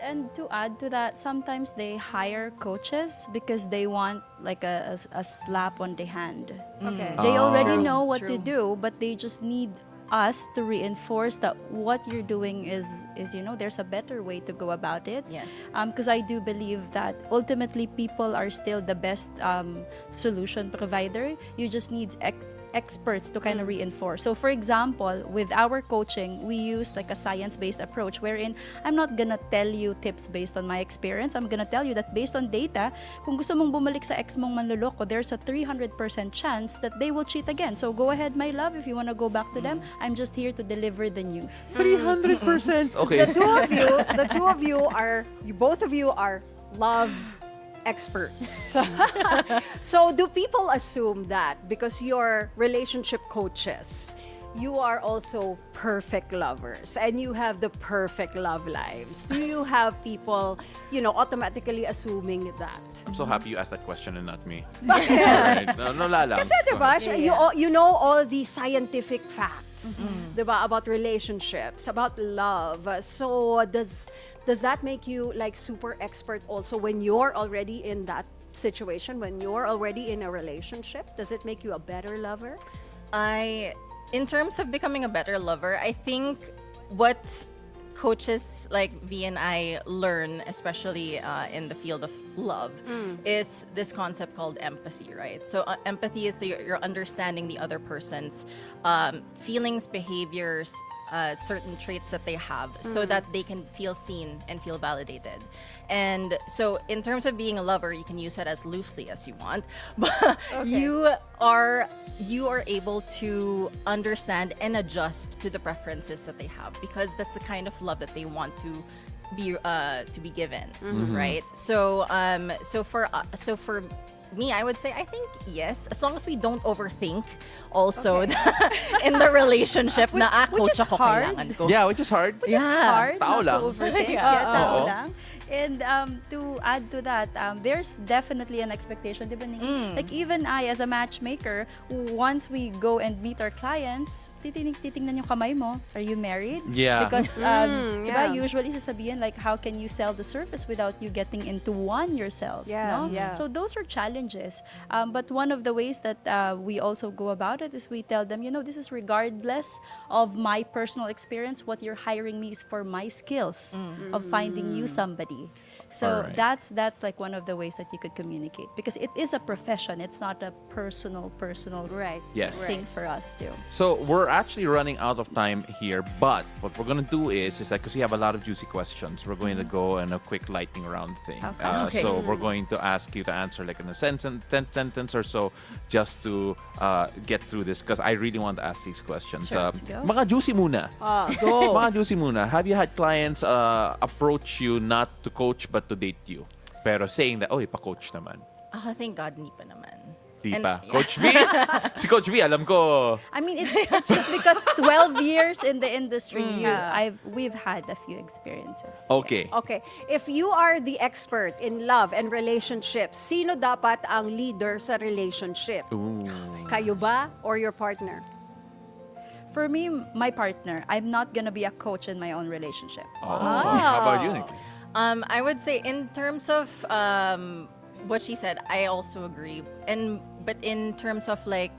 And to add to that, sometimes they hire coaches because they want like a slap on the hand. Okay. They already True, know what to true. do, but they just need us to reinforce that what you're doing is there's a better way to go about it. Yes. Because I do believe that ultimately people are still the best solution provider. You just need experts to kind of reinforce. So for example, with our coaching, we use like a science-based approach wherein I'm not gonna tell you tips based on my experience. I'm gonna tell you that based on data, kung gusto mong bumalik sa ex mong manloloko, there's a 300% chance that they will cheat again. So go ahead, my love, if you wanna go back to them. I'm just here to deliver the news. 300%. Okay. Both of you are love experts. So do people assume that because you're relationship coaches, you are also perfect lovers and you have the perfect love lives? Do you have people, automatically assuming that? I'm so happy you asked that question and not me. Alright. No, lala. Kasi diba, you know all the scientific facts, diba, about relationships, about love. So does that make you like super expert also when you're already in that situation, when you're already in a relationship? Does it make you a better lover? In terms of becoming a better lover, I think what coaches like V and I learn, especially in the field of love, is this concept called empathy, right? So empathy is you're understanding the other person's feelings, behaviors, certain traits that they have, so that they can feel seen and feel validated. And so in terms of being a lover, you can use it as loosely as you want, but you are able to understand and adjust to the preferences that they have, because that's the kind of love that they want to be given, right? So for me, I would say, I think yes, as long as we don't overthink also in the relationship na which coach is ako, hard. kailangan ko. Yeah, which is hard. Which is hard Tao not lang. to overthink. Yeah. Tao Oo. lang. And to add to that, there's definitely an expectation, di ba, Nikki? Like even I, as a matchmaker, once we go and meet our clients, titingnan yung kamay mo. Are you married? Yeah. Because, yeah. diba, usually sasabihin, like, how can you sell the service without you getting into one yourself? Yeah, No? yeah. So those are challenges. But one of the ways that we also go about it is we tell them, this is regardless of my personal experience, what you're hiring me is for my skills of finding you somebody. So Alright. that's like one of the ways that you could communicate, because it is a profession. It's not a personal Right. Yes. thing for us too. So we're actually running out of time here, but what we're gonna do is that because we have a lot of juicy questions, we're going to go in a quick lightning round thing. Okay. So we're going to ask you to answer like in a sentence or so, just to get through this, because I really want to ask these questions. Sure, let's go. Mga juicy muna. Go. Mga juicy muna. Have you had clients approach you not to coach but to date you? Pero saying that, oy, pa-coach naman. Oh, thank God, hindi pa naman. Di And- pa. yeah. Coach V? Si Coach V, alam ko. I mean, it's just because 12 years in the industry, we've had a few experiences. Okay. Okay, if you are the expert in love and relationships, sino dapat ang leader sa relationship? Kayo ba or your partner? For me, my partner, I'm not gonna be a coach in my own relationship. How about you, Nikki? I would say in terms of what she said, I also agree. But in terms of like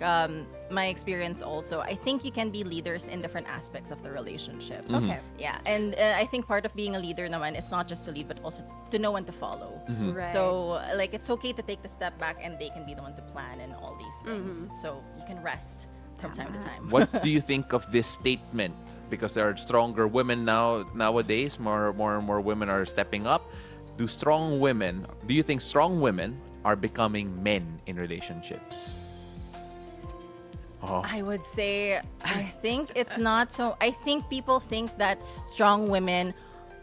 my experience also, I think you can be leaders in different aspects of the relationship. Okay. Yeah, and I think part of being a leader naman is not just to lead, but also to know when to follow. Right. So like it's okay to take the step back, and they can be the one to plan and all these things. So you can rest from time to time. What do you think of this statement? Because there are stronger women nowadays. More and more women are stepping up. Do you think strong women are becoming men in relationships? Oh. I would say, I think it's not so. I think people think that strong women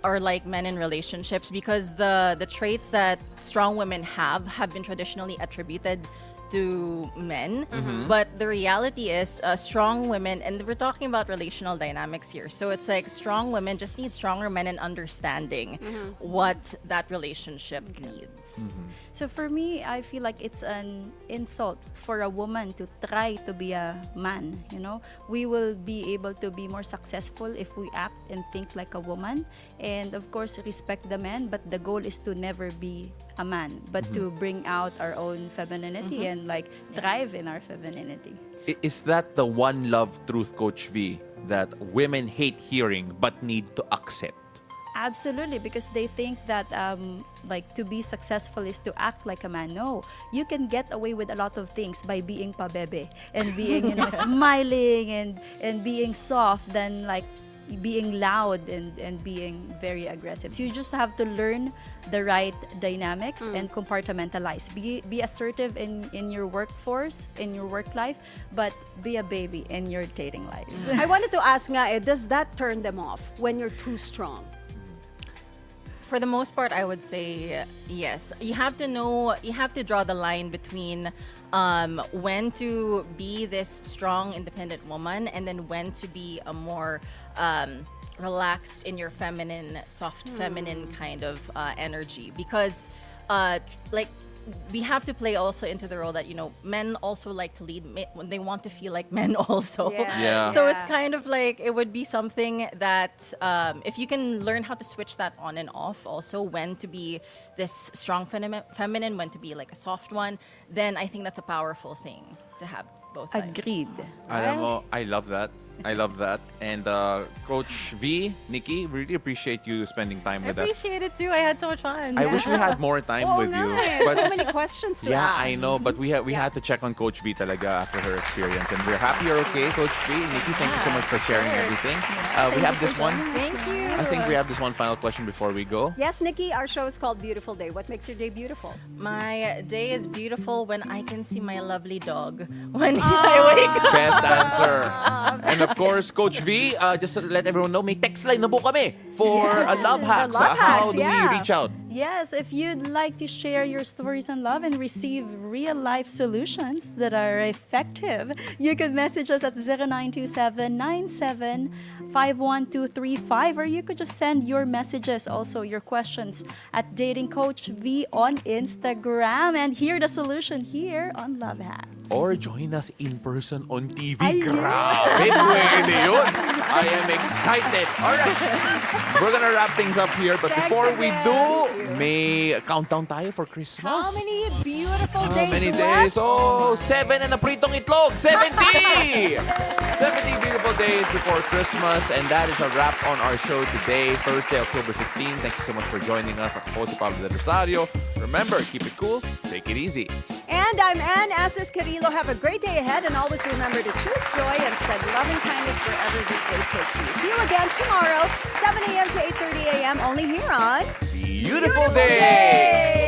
are like men in relationships because the traits that strong women have been traditionally attributed to men. But the reality is strong women, and we're talking about relational dynamics here, so it's like strong women just need stronger men in understanding what that relationship needs. So for me, I feel like it's an insult for a woman to try to be a man, We will be able to be more successful if we act and think like a woman, and of course respect the man, but the goal is to never be a man, but to bring out our own femininity and like thrive in our femininity. Is that the one love truth, Coach V, that women hate hearing but need to accept? Absolutely, because they think that like to be successful is to act like a man. No, you can get away with a lot of things by being pabebe and being smiling and being soft than like being loud and being very aggressive. So you just have to learn the right dynamics and compartmentalize. Be assertive in your workforce, in your work life, but be a baby in your dating life. I wanted to ask nga, does that turn them off when you're too strong? For the most part, I would say yes. You have to draw the line between when to be this strong, independent woman, and then when to be a more relaxed in your feminine, soft feminine kind of energy. Because we have to play also into the role that men also like to lead. They want to feel like men also. Yeah. So it's kind of like it would be something that if you can learn how to switch that on and off, also when to be this strong feminine, when to be like a soft one, then I think that's a powerful thing to have both sides. Agreed. Alam mo, I love that. And Coach V, Nikki, really appreciate you spending time I with us. appreciate it too. I had so much fun. I wish we had more time with you. So many questions to Yeah, ask. I know, but we had to check on Coach V talaga after her experience, and we're happy you're okay, Coach V. Nikki, thank you so much for sharing everything. We have this one. Thank you. I think we have this one final question before we go. Yes, Nikki, our show is called Beautiful Day. What makes your day beautiful? My day is beautiful when I can see my lovely dog when I wake up. Best answer. And of course, Coach V, just to let everyone know, may text line na po kami for a love hacks. love hacks, How do we yeah. reach out? Yes, if you'd like to share your stories on love and receive real-life solutions that are effective, you could message us at 0927-9751-235, or you could just send your messages, also your questions, at Dating Coach V on Instagram, and hear the solution here on Love Hacks. Or join us in person on TV. Ayun. Grabe, pwede yun. I am excited. All right. We're gonna wrap things up here. But Thanks before we again. do, may countdown tayo for Christmas. How many beautiful How days many left? days? Oh, 7 and a Pritong Itlog. 70! 70 beautiful days before Christmas. And that is a wrap on our show today, Thursday, October 16. Thank you so much for joining us. Ako po si Paolo de Rosario. Remember, keep it cool, take it easy. And I'm Ann Asis-Carilo. Have a great day ahead, and always remember to choose joy and spread love and kindness wherever this day takes you. See you again tomorrow, 7 a.m. to 8:30 a.m. only here on Beautiful day!